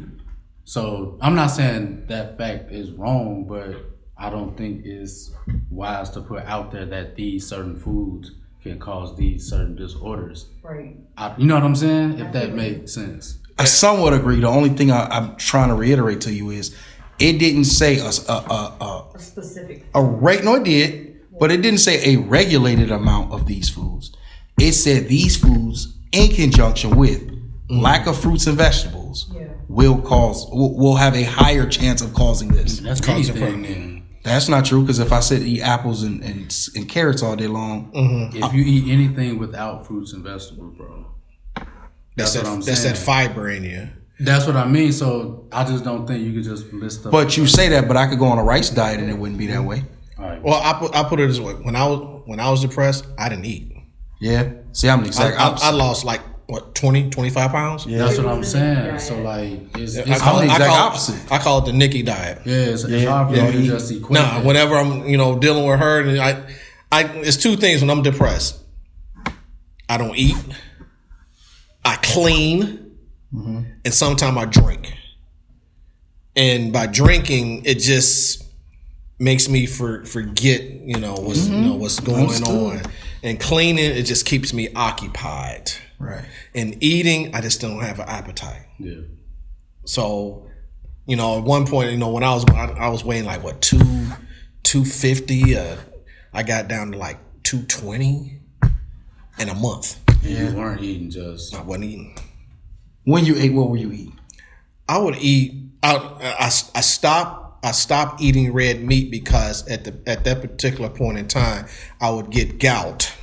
So I'm not saying that fact is wrong, but I don't think it's wise to put out there that these certain foods can cause these certain disorders. Right. You know what I'm saying? If that makes sense. I somewhat agree. The only thing I'm trying to reiterate to you is it didn't say A specific. no, it did, but it didn't say a regulated amount of these foods. It said these foods in conjunction with lack of fruits and vegetables Yeah. will have a higher chance of causing this. That's Cause of anything then. That's not true, because if I sit and eat apples and carrots all day long, if you eat anything without fruits and vegetables, bro, that's what I'm saying. That's that fiber in you. That's what I mean. So I just don't think you could just list up. But you say that, but I could go on a rice diet and it wouldn't be that way. All right. Well, I put it this way: when I was depressed, I didn't eat. Yeah. See, I'm the exact opposite. I lost like what 20, 25 pounds. Yeah. That's what I'm saying. So like, it's I'm the exact opposite. I call it the Nikki diet. Yeah, it's hard for me to just equate. Nah, whenever I'm dealing with her, and I it's two things when I'm depressed. I don't eat. I clean, and sometimes I drink. And by drinking, it just makes me forget what's going on. And cleaning, it just keeps me occupied. Right. And eating, I just don't have an appetite. Yeah. So, at one point, when I was weighing like what 250, I got down to like 220 in a month. Yeah. You weren't eating just. I wasn't eating. When you ate, what were you eating? I would eat. I stopped eating red meat because at that particular point in time, I would get gout.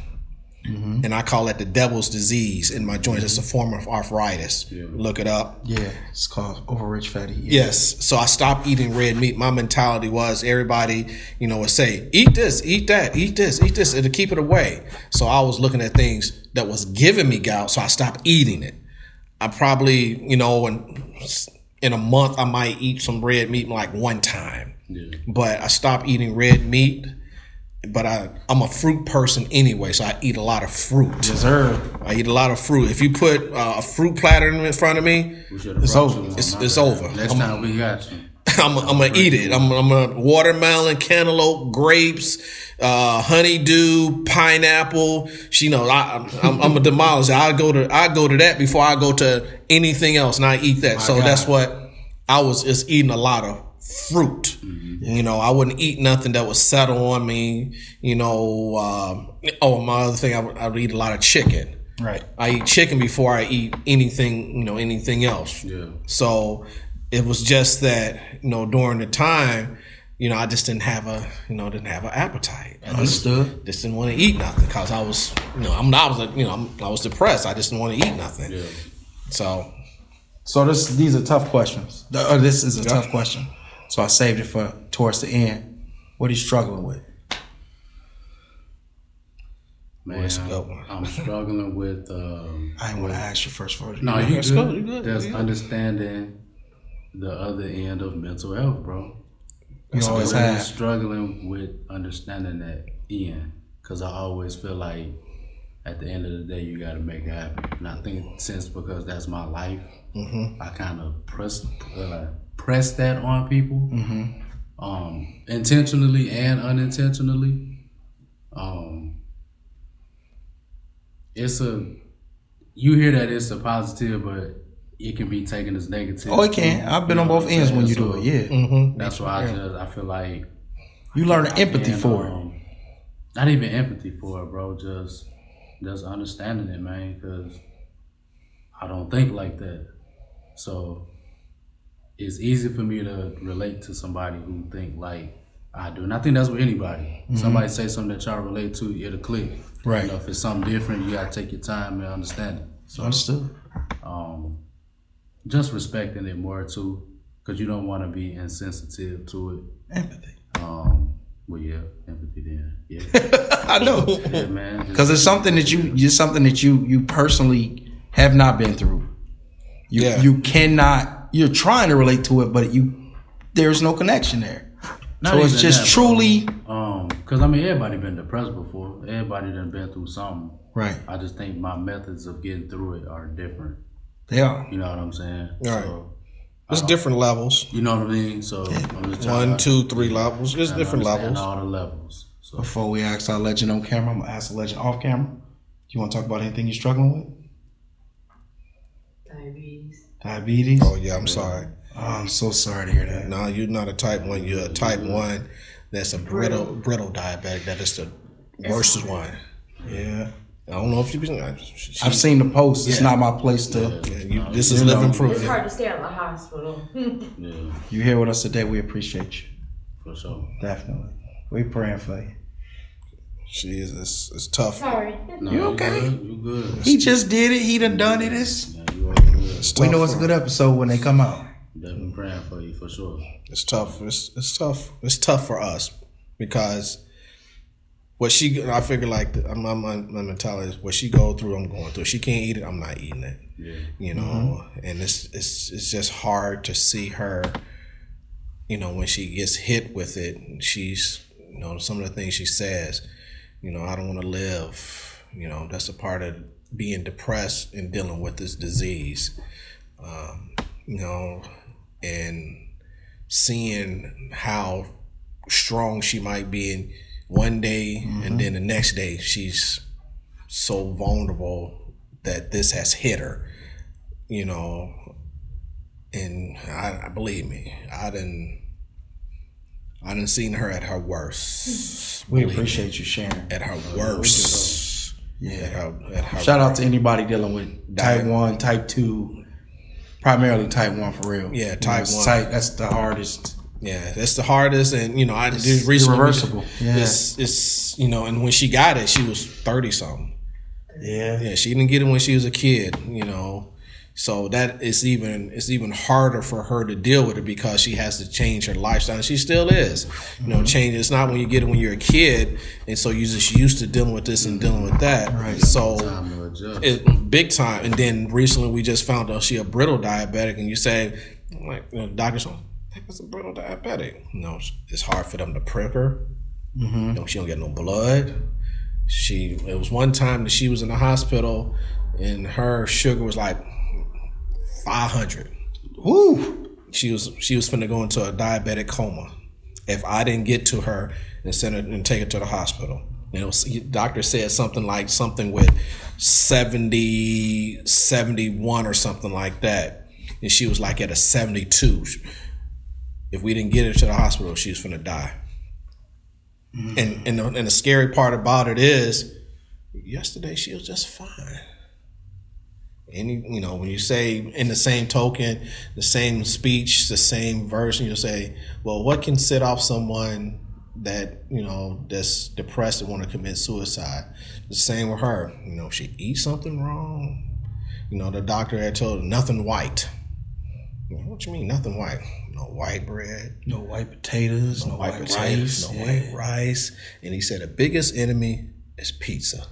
And I call it the devil's disease in my joints. It's a form of arthritis. Yeah. Look it up. Yeah, it's called overrich fatty. Yeah. Yes. So I stopped eating red meat. My mentality was everybody, would say, eat this, eat that, eat this, eat this, and to keep it away. So I was looking at things that was giving me gout, so I stopped eating it. I probably, in a month, I might eat some red meat like one time. Yeah. But I stopped eating red meat. But I'm a fruit person anyway, so I eat a lot of fruit. Yes, sir. I eat a lot of fruit. If you put a fruit platter in front of me, it's over. It's over. Next time we got you. I'm gonna eat it. I'm gonna watermelon, cantaloupe, grapes, honeydew, pineapple. I'm a demolisher. I go to that before I go to anything else, and I eat that. That's what I was just eating, a lot of fruit. I wouldn't eat nothing that would settle on me. My other thing, I would eat a lot of chicken. Right. I eat chicken before I eat anything, anything else. Yeah. So it was just that, during the time, I just didn't have an appetite. Understood. Just didn't want to eat nothing because I was, I was depressed. I just didn't want to eat nothing. Yeah. So these are tough questions. This is a tough question. So I saved it for towards the end. What are you struggling with? Man, I'm struggling with. I didn't want to ask you first. No, you good. That's understanding the other end of mental health, bro. You always have. Struggling with understanding that end, because I always feel like at the end of the day you got to make it happen. And I think since because that's my life, I kind of press that on people, intentionally and unintentionally. You hear that it's a positive, but it can be taken as negative. Oh, it can. I've been on both ends when you do it. Yeah. That's why I feel like you learn empathy for it. Not even empathy for it, bro. Just understanding it, man. Because I don't think like that. So it's easy for me to relate to somebody who think like I do. And I think that's with anybody. Somebody say something that y'all relate to, it'll click. Right. If it's something different, you gotta take your time and understand it. So understood. Just respecting it more too, because you don't want to be insensitive to it. Empathy. Well, yeah, empathy. Then, yeah. I know. Yeah, man. Because it's something that you personally have not been through. You cannot. You're trying to relate to it, but there's no connection there. Not so it's just truly. Because everybody been depressed before. Everybody done been through something. Right. I just think my methods of getting through it are different. They are. You know what I'm saying? Right. So, there's different levels. You know what I mean? So I'm just 1, 2, 3 levels. There's different levels. All the levels. So. Before we ask our legend on camera, I'm gonna ask the legend off camera. Do you want to talk about anything you're struggling with? Diabetes. Oh yeah, I'm sorry. Oh, I'm so sorry to hear that. No, you're not a type 1. You're a type 1 that's a brittle diabetic. That is the worst one. Yeah. I don't know if you've been. I've seen the posts. It's not my place to. This is living proof. It's hard to stay out of the hospital. You here with us today. We appreciate you. For sure. Definitely. We praying for you. She is. It's tough. Sorry. No, You okay? You good. He just did it. He done done it. Yeah, you all good. It's We tough know it's a for good episode when they come out. Definitely praying for you for sure. It's tough. It's tough. It's tough for us because what she. I figure like my mentality is what she go through. I'm going through. If she can't eat it, I'm not eating it. Yeah. You know, and it's just hard to see her. You know, when she gets hit with it, she's some of the things she says. I don't want to live. That's a part of being depressed and dealing with this disease. And seeing how strong she might be in one day and then the next day she's so vulnerable that this has hit her, and I believe me, I didn't seen her at her worst. We appreciate you sharing. At her worst. Yeah. At her Shout out to anybody dealing with type 1, type 2, primarily type 1 for real. Yeah, type 1. That's the hardest. Yeah, that's the hardest, and I It's just recently irreversible. Yeah. It's and when she got it, she was 30 something. Yeah. Yeah, she didn't get it when she was a kid. So that is it's even harder for her to deal with it because she has to change her lifestyle. And she still is. Change. It's not when you get it when you're a kid, and so you're just used to dealing with this and dealing with that. Right. So Time to adjust. it big time. And then recently we just found out she a brittle diabetic, and you say, like, doctors, it's a brittle diabetic. It's hard for them to prick her. She don't get no blood. It was one time that she was in the hospital, and her sugar was like 500. Woo. She was finna go into a diabetic coma if I didn't get to her and send her and take her to the hospital. Doctor said something with 70, 71 or something like that, and she was like at a 72. If we didn't get her to the hospital, she was finna die. And the scary part about it is, yesterday she was just fine. And when you say in the same token, the same speech, the same verse, and you'll say, well, what can set off someone that, that's depressed and want to commit suicide? The same with her. If she eats something wrong, the doctor had told her nothing white. What you mean nothing white? No white bread. No white potatoes. No white rice. No white rice. And he said the biggest enemy is pizza.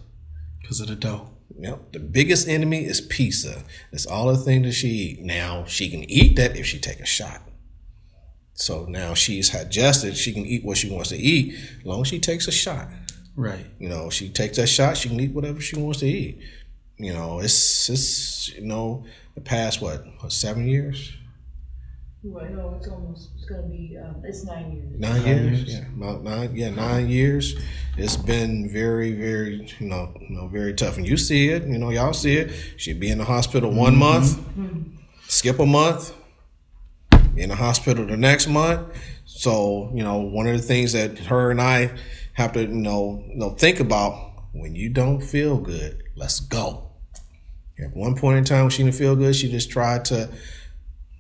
Because of the dough. Yep, the biggest enemy is pizza. That's all the thing that she eat. Now, she can eat that if she take a shot. So now she's digested. She can eat what she wants to eat as long as she takes a shot. Right. If she takes that shot, she can eat whatever she wants to eat. It's the past, 7 years? Right, no, it's gonna be, it's 9 years. 9 years? Yeah, about 9 years. It's been very, very, very tough. And you see it, y'all see it. She'd be in the hospital 1 month, skip a month, be in the hospital the next month. So, one of the things that her and I have to, think about, when you don't feel good, let's go. At one point in time when she didn't feel good, she just tried to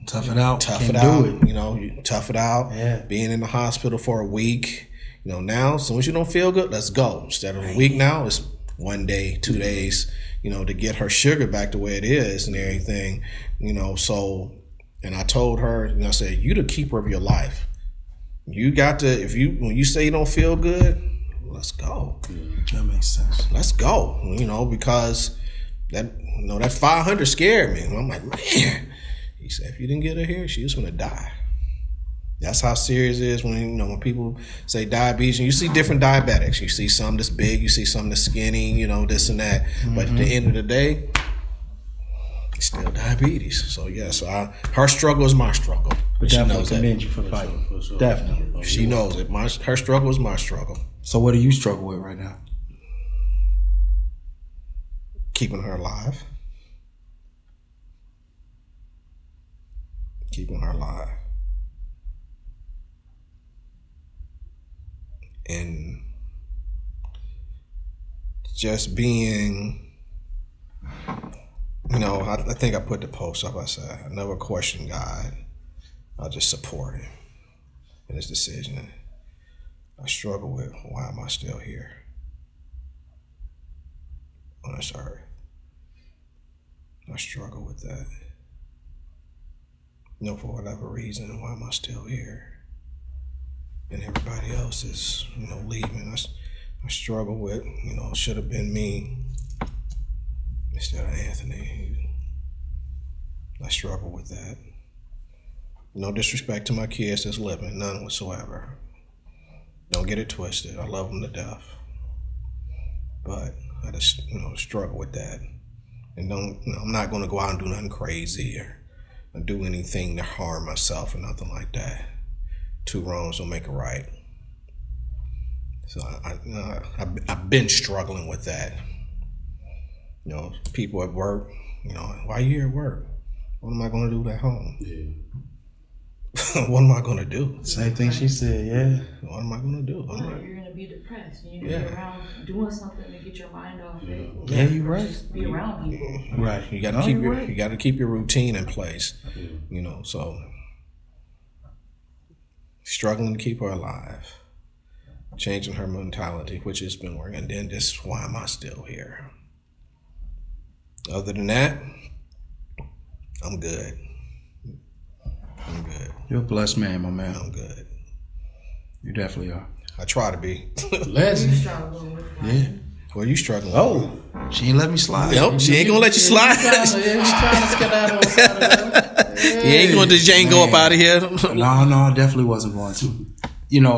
tough it out. Tough Can't it out. do it. You tough it out. Yeah. Being in the hospital for a week. Now, as soon as you don't feel good, let's go. Instead of a week now, it's 1 day, 2 days, to get her sugar back the way it is and everything. So, and I told her, I said, you the keeper of your life. You got to, when you say you don't feel good, let's go. That makes sense. Let's go. Because that 500 scared me. And I'm like, man. He said, if you didn't get her here, she was going to die. That's how serious it is when people say diabetes. And you see different diabetics. You see some that's big. You see some that's skinny, this and that. But at the end of the day, it's still diabetes. So, yes, her struggle is my struggle. But she definitely knows commend that. you for fighting. For sure. Definitely. She knows it. Her struggle is my struggle. So what do you struggle with right now? Keeping her alive. Keeping her alive. And just being, I think I put the post up. I said, I never question God. I just support him. in this decision. I struggle with why am I still here on this earth. I struggle with that. For whatever reason, why am I still here? And everybody else is, leaving. I struggle with, should have been me instead of Anthony. I struggle with that. No disrespect to my kids that's living, none whatsoever. Don't get it twisted. I love them to death. But I just, struggle with that. And I'm not going to go out and do nothing crazy or do anything to harm myself or nothing like that. Two wrongs don't make a right. So I've been struggling with that. People at work, why are you here at work? What am I going to do at home? Yeah. What am I going to do? Same thing she said, yeah. What am I going to do? You're going to be depressed. You need to be around doing something to get your mind off it. Yeah, you're right. Just be around people. Right. You got to keep your routine in place. So struggling to keep her alive. Changing her mentality, which has been working. And then this, why am I still here? Other than that, I'm good. You're a blessed man, my man. I'm good. You definitely are. I try to be. Legend. Yeah. Well, you struggling? Oh, she ain't let me slide. Nope, she ain't gonna let you slide. He's trying to skedaddle out of there. You ain't going to Django up out of here. No, I definitely wasn't going to.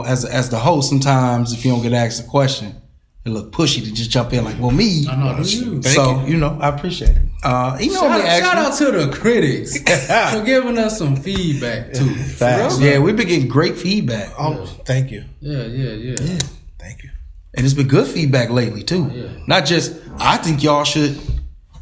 As the host, sometimes if you don't get asked a question, it look pushy to just jump in like, well, me. I know, you. So, I appreciate it. Shout out to the critics for giving us some feedback too. Facts. Yeah, we've been getting great feedback. Oh, thank you. Yeah. Thank you. And it's been good feedback lately too. Yeah. Not just, I think y'all should,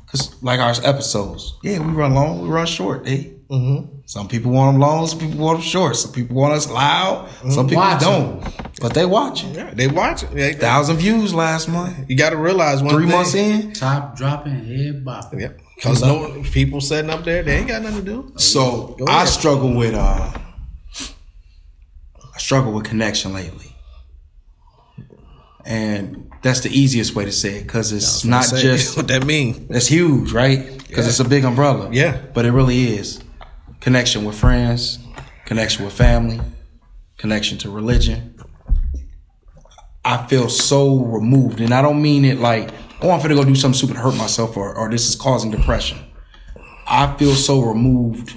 because like our episodes, we run long, we run short. Mm-hmm. Some people want them long, some people want them short. Some people want us loud, some people don't. But they watching. Yeah, they watching. 1,000 views last month. You got to realize 3 months in. Top dropping, head bopping. Yep. Because people sitting up there, they ain't got nothing to do. So I struggle with connection lately. And that's the easiest way to say it, because it's not just what that mean. That's huge, right? Because it's a big umbrella. Yeah. But it really is. Connection with friends, connection with family, connection to religion. I feel so removed, and I don't mean it like, oh, I'm finna go do something stupid to hurt myself, or this is causing depression. I feel so removed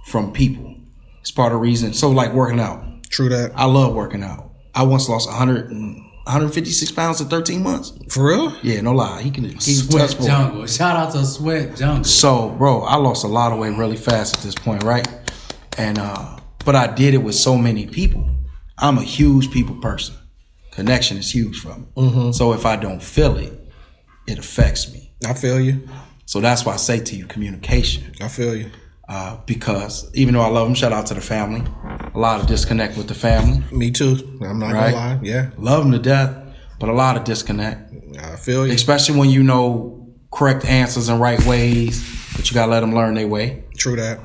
from people. It's part of the reason. So like working out. True that. I love working out. I once lost 156 pounds in 13 months. For real? Yeah, no lie. He Sweat Jungle. Shout out to Sweat Jungle. So, bro, I lost a lot of weight really fast at this point, right? And but I did it with so many people. I'm a huge people person. Connection is huge for me. Mm-hmm. So if I don't feel it, it affects me. I feel you. So that's why I say to you, communication. I feel you. Because even though I love them, shout out to the family. A lot of disconnect with the family. Me too. I'm not gonna lie. Yeah. Love them to death, but a lot of disconnect. I feel you. Especially when you know correct answers and right ways, but you gotta let them learn their way. True that.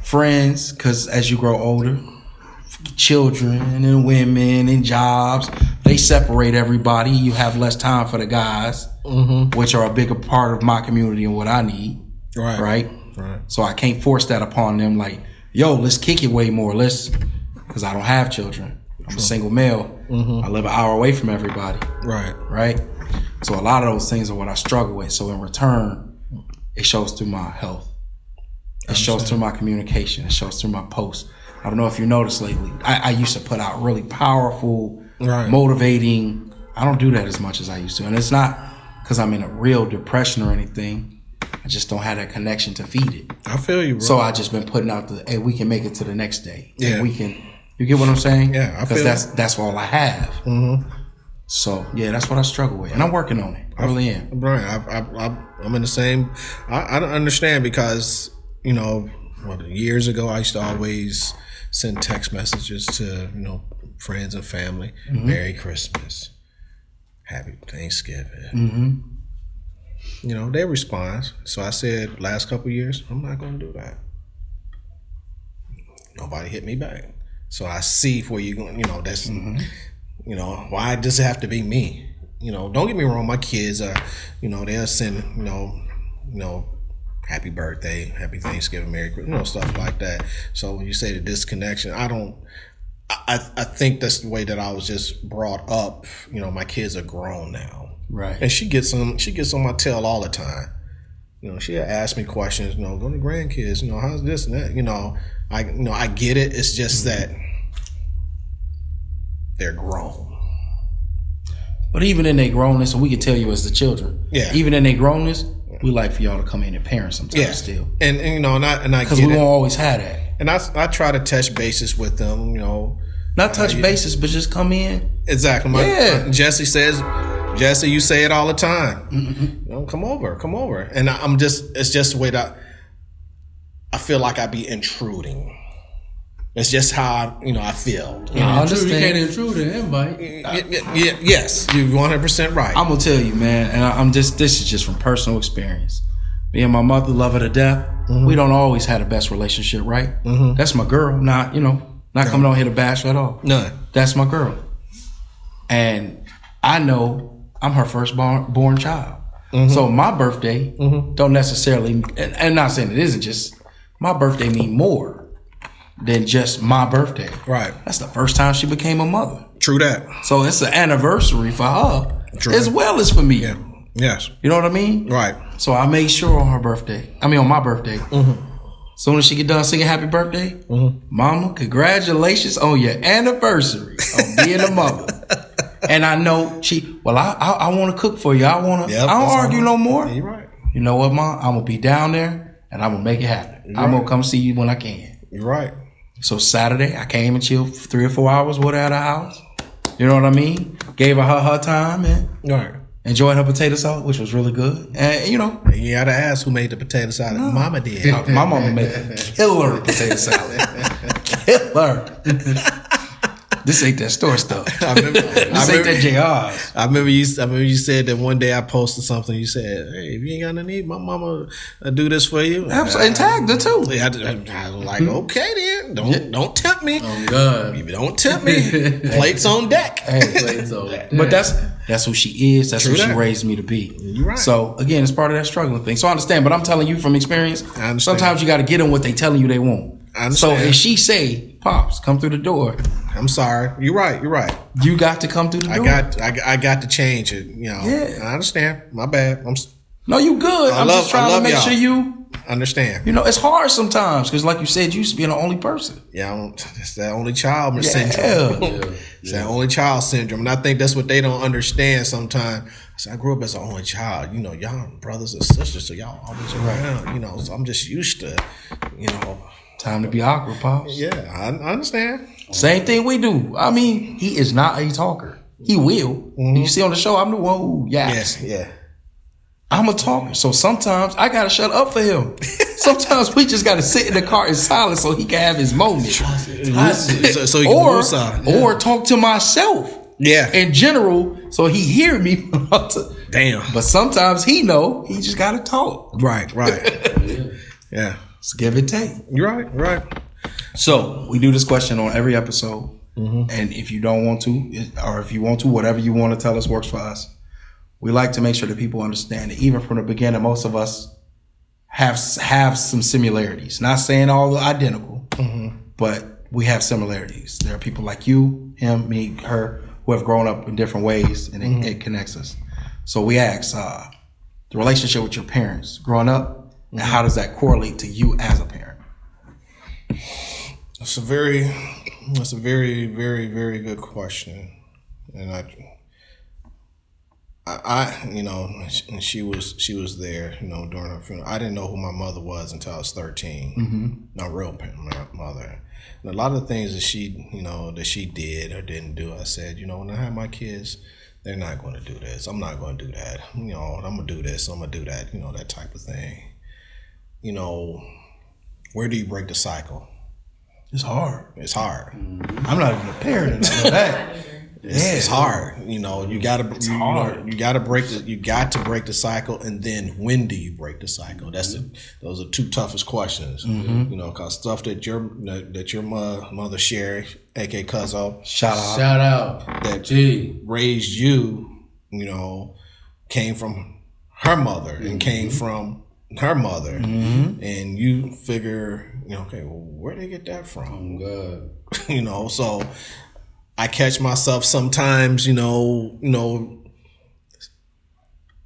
Friends, because as you grow older, children and women and jobs, they separate everybody. You have less time for the guys, which are a bigger part of my community and what I need. Right. So I can't force that upon them. Like, yo, let's kick it way more. Because I don't have children. I'm a single male. I live an hour away from everybody. Right. So a lot of those things are what I struggle with. So in return, it shows through my health. It shows through my communication. It shows through my posts. I don't know if you noticed lately. I used to put out really powerful, motivating. I don't do that as much as I used to. And it's not because I'm in a real depression or anything. I just don't have that connection to feed it. I feel you, bro. So I just been putting out hey, we can make it to the next day. Yeah. We can, you get what I'm saying? Yeah, I feel because that's all I have. So yeah, that's what I struggle with. And I'm working on it. I really am. Brian, I'm in the same, I don't understand because, years ago I used to always send text messages to, friends and family. Merry Christmas. Happy Thanksgiving. They respond. So I said last couple of years, I'm not going to do that. Nobody hit me back. So I see where you're going. That's why does it have to be me? Don't get me wrong. My kids are, they'll send happy birthday, happy Thanksgiving, Merry Christmas, stuff like that. So when you say the disconnection, I think that's the way that I was just brought up. My kids are grown now, right? And she gets on my tail all the time. She'll ask me questions. Go to grandkids. How's this and that. I get it. It's just that they're grown. But even in their grownness, and we can tell you as the children, even in their grownness, we like for y'all to come in and parent sometimes still. And I because we won't always have that. And I try to touch bases with them, Not touch bases, but just come in. Exactly. Jesse, you say it all the time. Come over. And it's just the way that I feel like I be intruding. It's just how I feel. I understand. You can't intrude an invite. Yes, you're 100% right. I'm gonna tell you, man, and this is just from personal experience. Me and my mother love her to death. We don't always have the best relationship, right? That's my girl. Not coming on here to bash her at all. None. That's my girl, and I know I'm her firstborn child. So my birthday don't necessarily, and not saying it isn't just my birthday mean more than just my birthday. Right. That's the first time she became a mother. True that. So it's an anniversary for her as well as for me. Yeah. Yes. You know what I mean? Right. So I made sure on my birthday, soon as she get done singing happy birthday, Mama, congratulations on your anniversary on being a mother. And I know I want to cook for you. I don't argue no more. You're right. You know what, Mom? I'm going to be down there and I'm going to make it happen. I'm going to come see you when I can. You're right. So Saturday, I came and chilled for 3 or 4 hours with her at her house. You know what I mean? Gave her time and enjoyed her potato salad, which was really good. And you gotta ask who made the potato salad. No. Mama did. My mama made a killer potato salad. Killer. This ain't that store stuff. This ain't that JR's. I remember you said that one day I posted something. You said, "Hey, if you ain't got no need, my mama do this for you." Absolutely, and tagged her too. I was like, okay then, don't tempt me. Oh God, don't tempt me. Plates on deck. Plates on deck. But that's who she is. That's who she raised me to be. You're right. So again, it's part of that struggling thing. So I understand, but I'm telling you from experience. I understand. Sometimes you got to get them what they telling you they want. So if she say, "Pops, come through the door," I'm sorry. You're right. You got to come through the door. I got to change it. Yeah. I understand. My bad. No, you good. I'm just trying to make sure you understand. It's hard sometimes because, like you said, you used to be the only person. Yeah, it's that only child syndrome. It's that only child syndrome, and I think that's what they don't understand sometimes. So I grew up as an only child. Y'all brothers and sisters, so y'all always around. So I'm just used to, Time to be awkward, Pops. Yeah, I understand. Same thing we do. I mean, he is not a talker. He will. You see on the show, I'm the one who yaps. Yeah. I'm a talker. So sometimes I got to shut up for him. Sometimes we just got to sit in the car in silence so he can have his moment. So he can or talk to myself. Yeah. In general, so he hear me. Damn. But sometimes he just got to talk. Right. Yeah. It's give and take. You're right. So we do this question on every episode. And if you don't want to, or if you want to, whatever you want to tell us works for us. We like to make sure that people understand that even from the beginning, most of us have some similarities. Not saying all identical, but we have similarities. There are people like you, him, me, her, who have grown up in different ways, and it connects us. So we ask the relationship with your parents growing up, and how does that correlate to you as a parent? That's a very, very, very good question, and and she was there, during her funeral. I didn't know who my mother was until I was 13. My real mother. And a lot of the things that she did or didn't do, I said, when I have my kids, they're not going to do this. I'm not going to do that. I'm going to do this. I'm going to do that. That type of thing. Where do you break the cycle? It's hard. It's hard. I'm not even a parent and I know that. It's hard. You know, you gotta break the cycle, and then when do you break the cycle? Those are two toughest questions. You know, because stuff that your mother Sherry, aka Cuzzo, shout out that raised you. You know, came from her mother and came from her mother, and you figure, you know, okay, well, where'd they get that from? God. You know, so I catch myself sometimes, you know,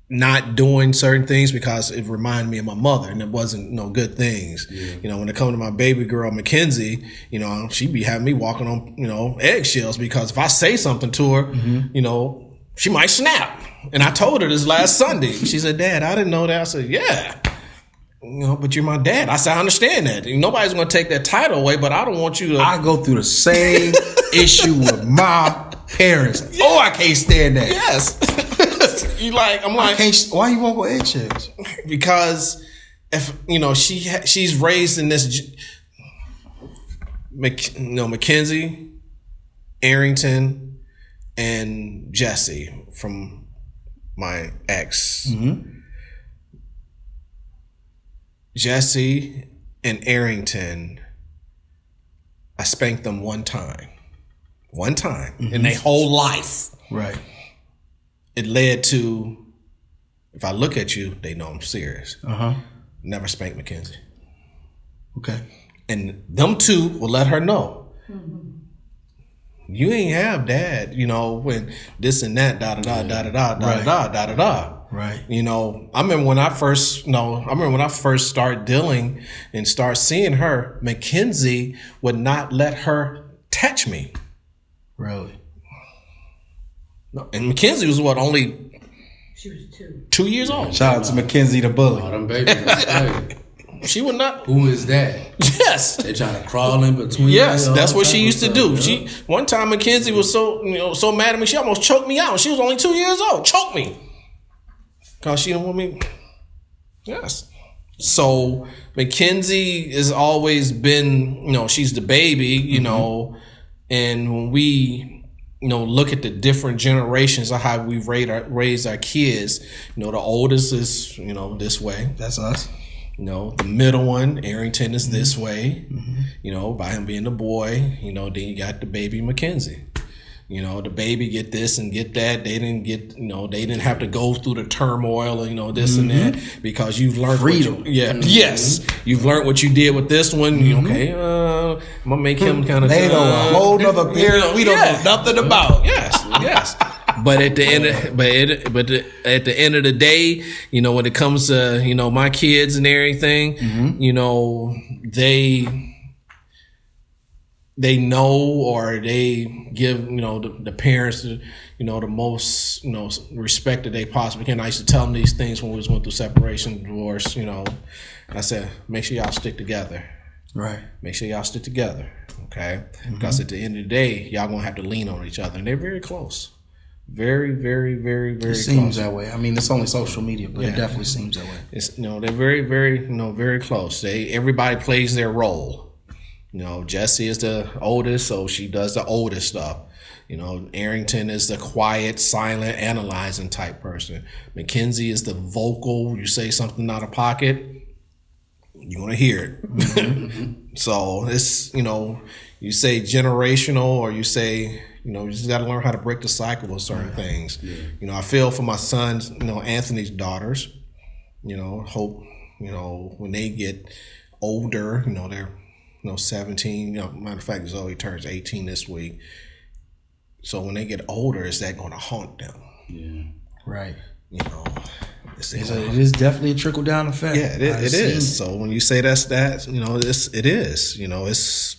not doing certain things because it reminded me of my mother, and it wasn't good things. Yeah. You know, when it comes to my baby girl Mackenzie, you know, she'd be having me walking on, you know, eggshells, because if I say something to her, you know, she might snap. And I told her this last Sunday. She said, "Dad, I didn't know that." I said, "Yeah. You know, but you're my dad." I said, "I understand that. Nobody's going to take that title away, but I don't want you to." I go through the same issue with my parents. Yeah. Oh, I can't stand that. Yes. I'm like, why you walk with eggshells? Because if, you know, she's raised in this, Mackenzie, Arrington, and Jesse from my ex. Jesse and Arrington, I spanked them one time in their whole life. Right. It led to, if I look at you, they know I'm serious. Never spanked Mackenzie. Okay. And them two will let her know. You ain't have dad, you know, when this and that, da da da da da da da da da da. Right. You know, I remember when I first started dealing and start seeing her, Mackenzie would not let her touch me. Really? No, and Mackenzie was only? She was 2. 2 years old. Shout out to Mackenzie the bully. Oh, them babies. She would not. Who is that? Yes. They trying to crawl in between. Yes, that's what she used to do. Yeah. One time Mackenzie was so mad at me, she almost choked me out. She was only 2 years old. Choked me. Because she didn't want me. Yes. So Mackenzie has always been, you know, she's the baby, you know, and when we, you know, look at the different generations of how we raised our kids, you know, the oldest is, you know, this way. That's us. You know, the middle one, Arrington, is this way. You know, by him being the boy, you know, then you got the baby Mackenzie. You know, the baby get this and get that. They didn't get, you know, they didn't have to go through the turmoil, you know, this and that, because you've learned freedom. Yes, you've learned what you did with this one. Okay, I'm gonna make him kind of. They know a whole nother period we don't know nothing about. Yes. But at the end, at the end of the day, you know, when it comes to, you know, my kids and everything, you know, they know, or they give, you know, the parents, you know, the most, you know, respect that they possibly can. I used to tell them these things when we was going through separation, divorce, you know. I said, make sure y'all stick together. Right. Make sure y'all stick together, okay? Because at the end of the day, y'all gonna have to lean on each other, and they're very close. Very, very, very, very close. It seems that way. I mean, it's only social media, but it definitely seems that way. It's, you know, they're very, very, you know, very close. Everybody plays their role. You know, Jessie is the oldest, so she does the oldest stuff. You know, Arrington is the quiet, silent, analyzing type person. Mackenzie is the vocal. You say something out of pocket, you're gonna hear it. So it's, you know, you say generational, or you say, you know, you just got to learn how to break the cycle with certain things. Yeah. You know, I feel for my sons, you know, Anthony's daughters, you know, hope, you know, when they get older, you know, they're, you know, 17, you know, matter of fact, Zoe turns 18 this week. So when they get older, is that going to haunt them? Yeah. Right. You know, it is definitely a trickle down effect. Yeah, it is. So when you say that's that, you know, it is, you know, it's,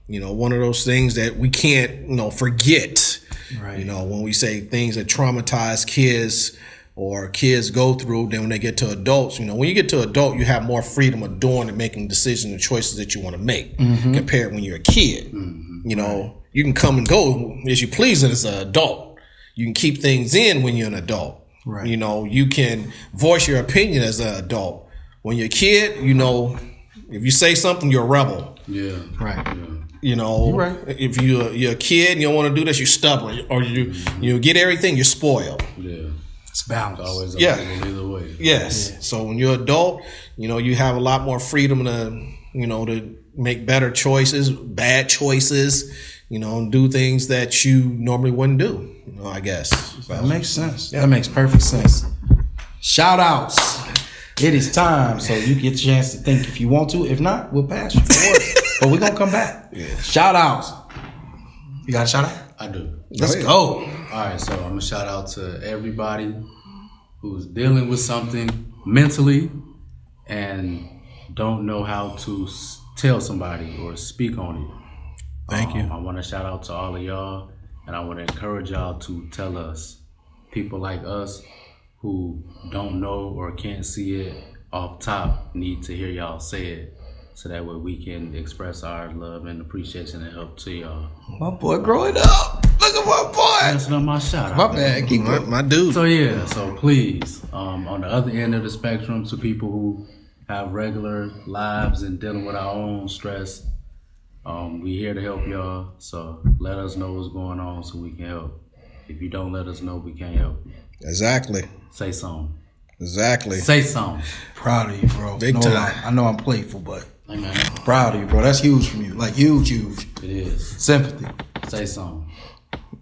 you know, one of those things that we can't, you know, forget. Right. You know, when we say things that traumatize kids or kids go through, then when they get to adults, you know, when you get to adult, you have more freedom of doing and making decisions and choices that you want to make compared when you're a kid. You know, you can come and go as you please as an adult. You can keep things in when you're an adult. Right. You know, you can voice your opinion as an adult. When you're a kid, you know, if you say something, you're a rebel. Yeah. Right. Yeah. You know, right. If you're a kid and you don't want to do this, you're stubborn, or you get everything, you're spoiled. Yeah. It's balance. Always either way. Yes. Yeah. So when you're an adult, you have a lot more freedom to make better choices, bad choices, and do things that you normally wouldn't do. I guess. That makes sense. That makes perfect sense. Shout outs. It is time, so you get a chance to think if you want to. If not, we'll pass you forward. But we're gonna come back. Yeah. Shout outs. You got a shout out? I do. Let's go. All right, so I'm gonna shout out to everybody who's dealing with something mentally and don't know how to tell somebody or speak on it. Thank you. I want to shout out to all of y'all, and I want to encourage y'all to tell us, people like us who don't know or can't see it off top need to hear y'all say it, so that way we can express our love and appreciation and help to y'all. My boy growing up. Look at my boy. That's not my shout out. My bad. Keep my dude. So please, on the other end of the spectrum, to people who have regular lives and dealing with our own stress, we here to help y'all. So let us know what's going on so we can help. If you don't let us know, we can't help you. Exactly. Say something. Exactly. Say something. Proud of you, bro. Big time. I know I'm playful, but Hey, man. proud of you, bro. That's huge from you. Like huge. It is. Sympathy. Say something.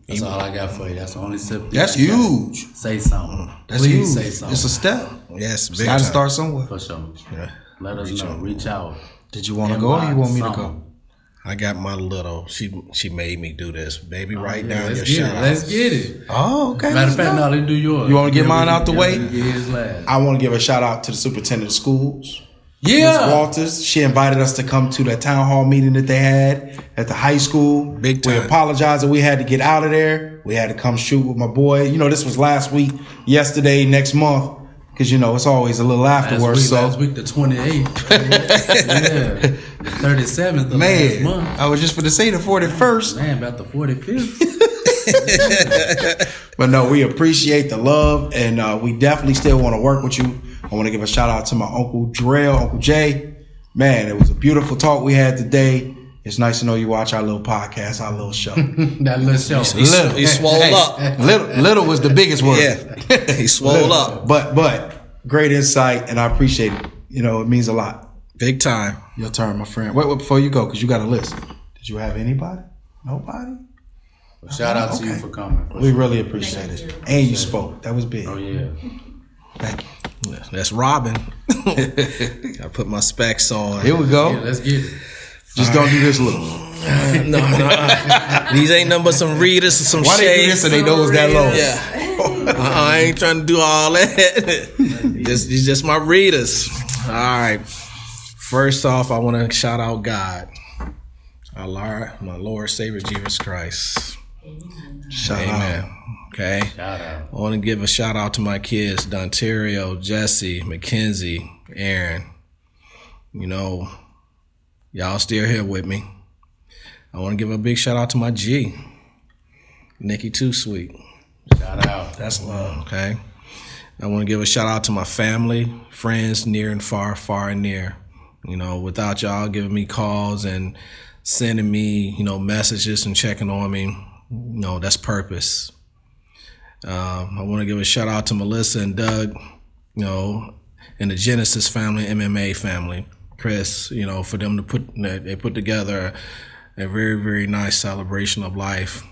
That's all I got for you. That's the only sympathy. That's huge. Say something. That's Please huge. say something. It's a step. Yes, big Got to time. start somewhere. For sure. Yeah. Let us know. Reach out. Did you want to go or you want me to go? I got my little. She made me do this, baby. Right now, Let's your get shout it. out. Let's get it. Oh, okay. Matter of fact, no, let's do yours. You want to get mine out the way? Get his last. I want to give a shout out to the superintendent of schools. Yeah. Ms. Walters. She invited us to come to that town hall meeting that they had at the high school. Big time. We apologized that we had to get out of there. We had to come shoot with my boy. This was last week, yesterday, next month. Because, it's always a little afterwards. Last week the 28th. Yeah. The 37th of last month. I was just going to say the 41st. Man, about the 45th. But no, we appreciate the love, and we definitely still want to work with you. I want to give a shout out to my Uncle Drell, Uncle Jay. Man, it was a beautiful talk we had today. It's nice to know you watch our little podcast, our little show. That little show. He swole up. Little was the biggest word. Yeah, he swole up. But great insight, and I appreciate it. It means a lot. Big time. Your turn, my friend. Wait, before you go, because you got a list. Did you have anybody? Nobody? Shout out to you for coming. We really appreciate it. And you spoke. That was big. Oh, yeah. Thank you. That's Robin. I put my specs on. Here we go. Yeah, let's get it. Just don't do this little. No. These ain't nothing but some readers and some Why shades. they do this and they nose that low? Yeah. I ain't trying to do all that. These just my readers. All right. First off, I want to shout out God. Our Lord, my Lord Savior Jesus Christ. Amen. Okay. Shout out. I want to give a shout out to my kids, Dontario, Jesse, Mackenzie, Aaron. Y'all still here with me. I want to give a big shout out to my G, Nikki Too Sweet. Shout out. That's love. Okay. I want to give a shout out to my family, friends near and far, far and near. Without y'all giving me calls and sending me, messages and checking on me, that's purpose. I want to give a shout out to Melissa and Doug, and the Genesis family, MMA family. Chris, for them to put together a very, very nice celebration of life,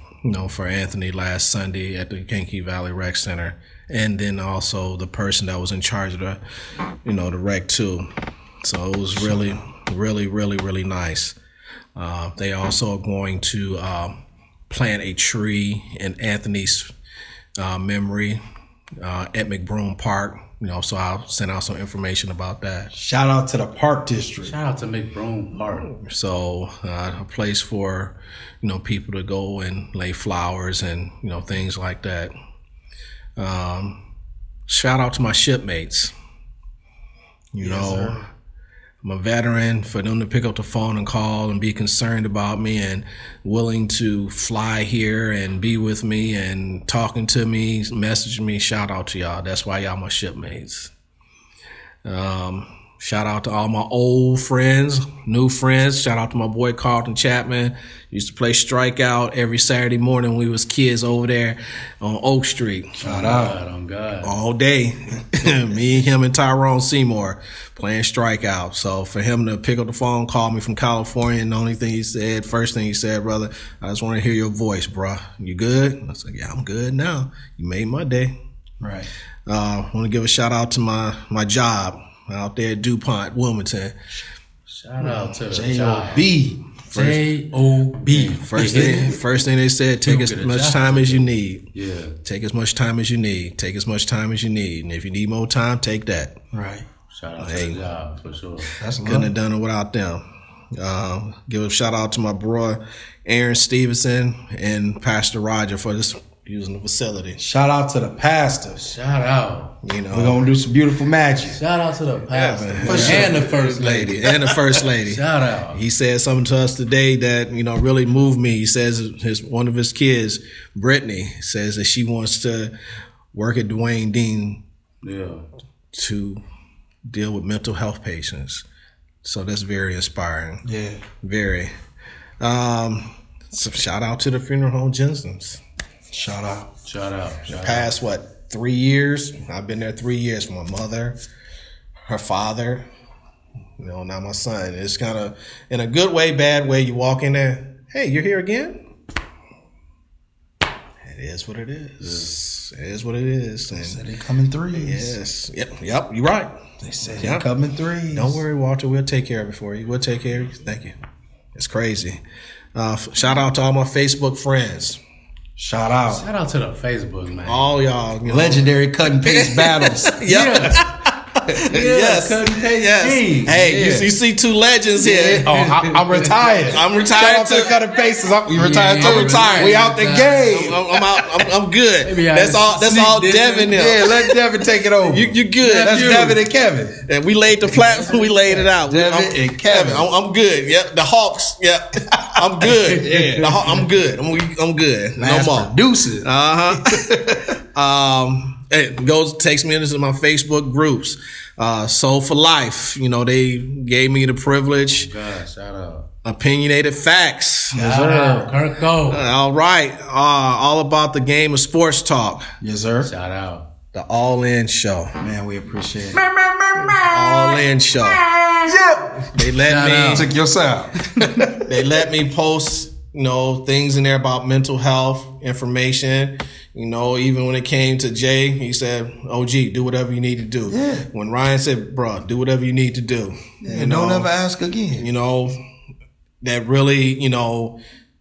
for Anthony last Sunday at the Kankakee Valley Rec Center. And then also the person that was in charge of the, the rec too. So it was really, really, really, really nice. They also are going to plant a tree in Anthony's memory at McBroom Park. So I'll send out some information about that. Shout out to the Park District. Shout out to McBroom Park. So a place for, people to go and lay flowers and, things like that. Shout out to my shipmates. Sir. I'm a veteran. For them to pick up the phone and call and be concerned about me and willing to fly here and be with me and talking to me, messaging me, shout out to y'all. That's why y'all my shipmates. Shout out to all my old friends, new friends. Shout out to my boy Carlton Chapman. Used to play Strikeout every Saturday morning when we was kids over there on Oak Street. Shout out. On God. All day. Me, him, and Tyrone Seymour playing Strikeout. So for him to pick up the phone, call me from California, and the only thing he said, first thing he said, brother, I just want to hear your voice, bro. You good? I said, yeah, I'm good now. You made my day. Right. I want to give a shout out to my job out there at DuPont, Wilmington. Shout out to the J-O-B. J-O-B. First thing they said, take as much time as you need. Yeah. Take as much time as you need. Take as much time as you need. And if you need more time, take that. Right. Shout out to the job, for sure. That's Couldn't have done it without them. Give a shout out to my bro, Aaron Stevenson, and Pastor Roger for this using the facility. Shout out to the pastors. Shout out. You know, We're gonna do some beautiful magic. Shout out to the pastor. For sure. And the first lady. And the first lady. Shout out. He said something to us today that, really moved me. He says one of his kids, Brittany, says that she wants to work at Dwayne Dean to deal with mental health patients. So that's very inspiring. Yeah. Very. So shout out to the funeral home Jensen's. Shout out. Past 3 years? I've been there 3 years for my mother, her father, now my son. It's kind of, in a good way, bad way, you walk in there, hey, you're here again? It is what it is. It is what it is. And They said they come in threes. yes. Yep, you're right. They said they come in threes. Don't worry, Walter. We'll take care of it for you. We'll take care of you. Thank you. It's crazy. Shout out to all my Facebook friends. Shout out. Shout out to the Facebook, man. All y'all. Legendary cut and paste battles. Yes. Cut and paste. Yes. King. Hey, Yeah. you see two legends here. Oh, I'm retired. I'm Shout retired out to the too. cut and pastes. You retired too. I'm retired. We out the game. I'm out. I'm good. Maybe I That's all. That's sneak all this Devin. in. Now. Yeah, let Devin take it over. You good? That's You. Devin and Kevin. And we laid the platform. We laid it out. Devin and Kevin. I'm good. Yep. The Hawks. Yep. I'm good. Yeah. I'm good. I'm good. Last no more. producers. It takes me into my Facebook groups. Soul for Life. They gave me the privilege. God, shout out. Opinionated facts. Shout out. Kirko. All right. All about the game of sports talk. Yes, sir. Shout out. The All In Show. Man, we appreciate it. All In Show. They let me. Took your sound. They let me post, things in there about mental health information. Even when it came to Jay, he said, "OG, do whatever you need to do." Yeah. When Ryan said, "Bro, do whatever you need to do," And don't ever ask again. That really,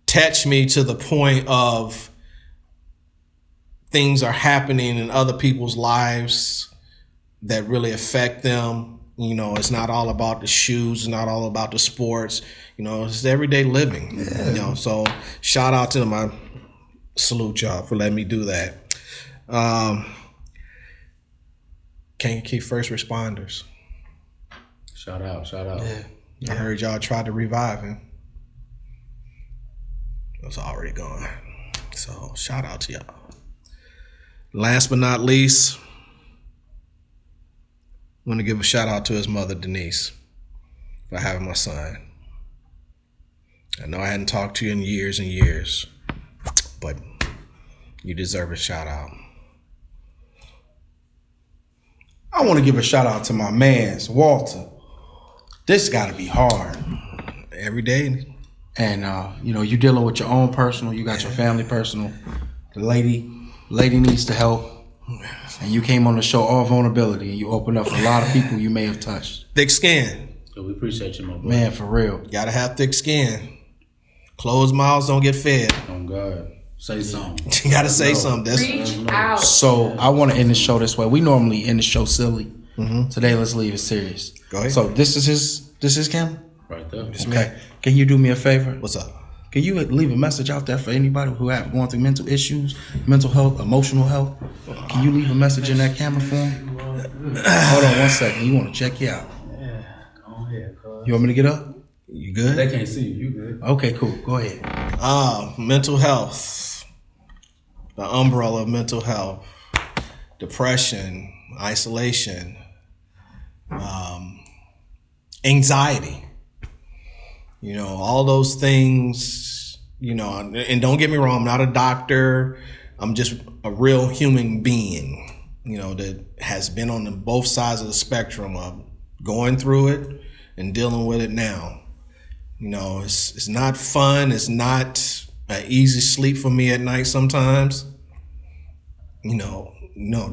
touched me to the point of things are happening in other people's lives that really affect them. It's not all about the shoes. It's not all about the sports. It's everyday living. Yeah. So shout out to them. I salute y'all for letting me do that. Kankakee first responders. Shout out. Yeah. I heard y'all tried to revive him. It was already gone. So shout out to y'all. Last but not least, I want to give a shout out to his mother, Denise, for having my son. I know I hadn't talked to you in years and years, but you deserve a shout out. I want to give a shout out to my man's Walter. This got to be hard. Every day. And you're dealing with your own personal. You got your family personal. The lady needs the help. And you came on the show all vulnerability, and you opened up for a lot of people you may have touched. Thick skin. So we appreciate you, my boy. Man, for real. Gotta have thick skin. Closed mouths don't get fed. Oh God, say something. You gotta say something. That's Reach out. So I want to end the show this way. We normally end the show silly. Today, let's leave it serious. Go ahead. So this is his camera. Right there. Okay. Can you do me a favor? What's up? Can you leave a message out there for anybody who have going through mental issues, mental health, emotional health? Can you leave a message in that camera for them? Hold on 1 second. You want to check you out? Yeah, go ahead, cuz. You want me to get up? You good? They can't see you. You good? Okay, cool. Go ahead. Mental health. The umbrella of mental health. Depression, isolation, anxiety. You know, all those things, you know, and don't get me wrong, I'm not a doctor. I'm just a real human being, you know, that has been on both sides of the spectrum of going through it and dealing with it now. You know, it's not fun. It's not an easy sleep for me at night sometimes. You know,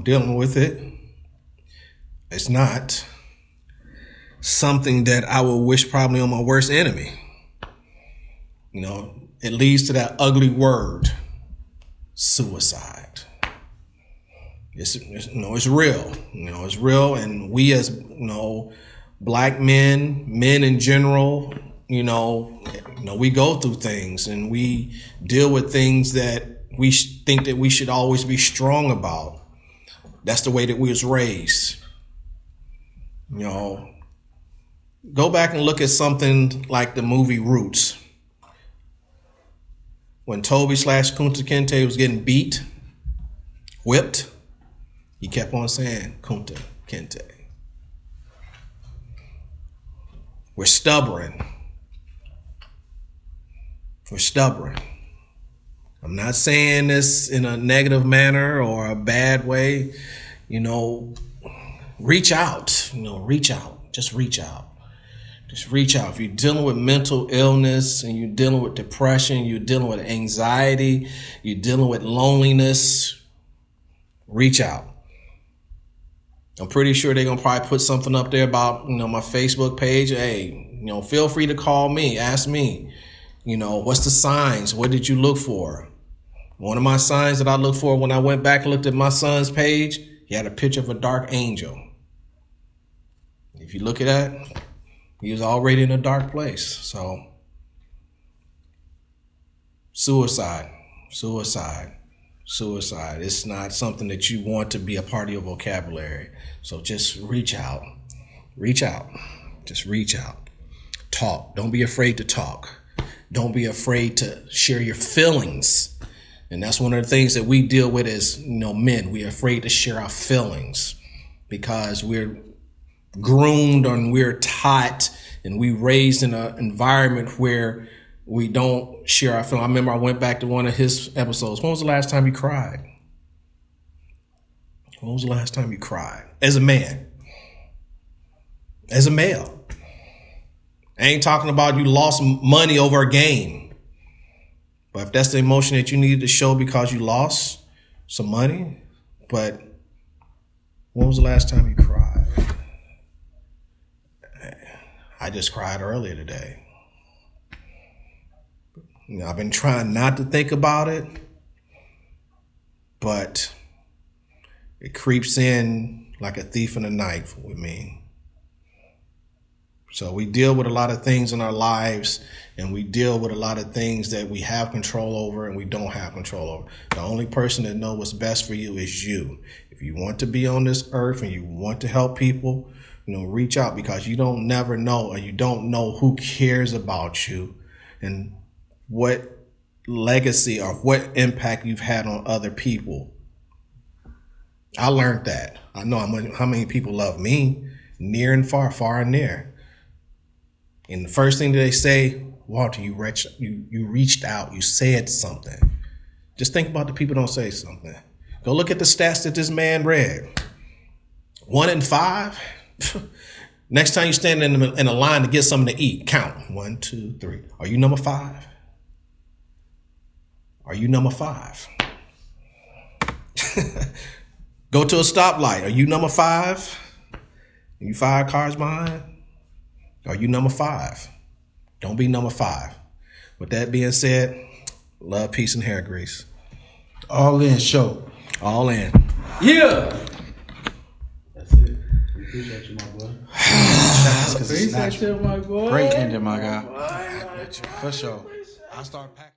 dealing with it. It's not something that I would wish probably on my worst enemy. You know, it leads to that ugly word, suicide. It's real. You know, it's real, and we as, you know, black men in general, you know, we go through things and we deal with things that we think that we should always be strong about. That's the way that we was raised. You know, go back and look at something like the movie Roots. When Toby / Kunta Kinte was getting beat, whipped, he kept on saying, Kunta Kinte. We're stubborn. We're stubborn. I'm not saying this in a negative manner or a bad way. You know, reach out. You know, reach out. Just reach out. Just reach out. If you're dealing with mental illness and you're dealing with depression, you're dealing with anxiety, you're dealing with loneliness, reach out. I'm pretty sure they're going to probably put something up there about, you know, my Facebook page. Hey, you know, feel free to call me, ask me, you know, what's the signs? What did you look for? One of my signs that I looked for when I went back and looked at my son's page, he had a picture of a dark angel. If you look at that, he was already in a dark place. So, suicide. It's not something that you want to be a part of your vocabulary. So just reach out. Just reach out. Talk. Don't be afraid to talk. Don't be afraid to share your feelings. And that's one of the things that we deal with as, you know, men. We're afraid to share our feelings because we're groomed and we're taught and we raised in an environment where we don't share our feelings. I remember I went back to one of his episodes. When was the last time you cried? When was the last time you cried? As a man. As a male. I ain't talking about you lost money over a game. But if that's the emotion that you needed to show because you lost some money, but when was the last time you cried? I just cried earlier today. You know, I've been trying not to think about it, but it creeps in like a thief in the night with me. So we deal with a lot of things in our lives, and we deal with a lot of things that we have control over and we don't have control over. The only person that knows what's best for you is you. If you want to be on this earth and you want to help people, you know, reach out, because you don't never know, or you don't know who cares about you and what legacy or what impact you've had on other people. I learned that. I know how many people love me, near and far, far and near. And the first thing that they say, Walter, you reached out, you said something. Just think about the people who don't say something. Go look at the stats that this man read. 1 in 5. Next time you stand in a line to get something to eat, count. 1, 2, 3. Are you number 5? Are you number 5? Go to a stoplight. Are you number 5? Are you 5 cars behind? Are you number 5? Don't be number 5. With that being said, love, peace, and hair grease. All in show. All in. Yeah. That's it. We appreciate you, my boy. Appreciate you, my boy. Great ending, my guy. For sure. I start packing.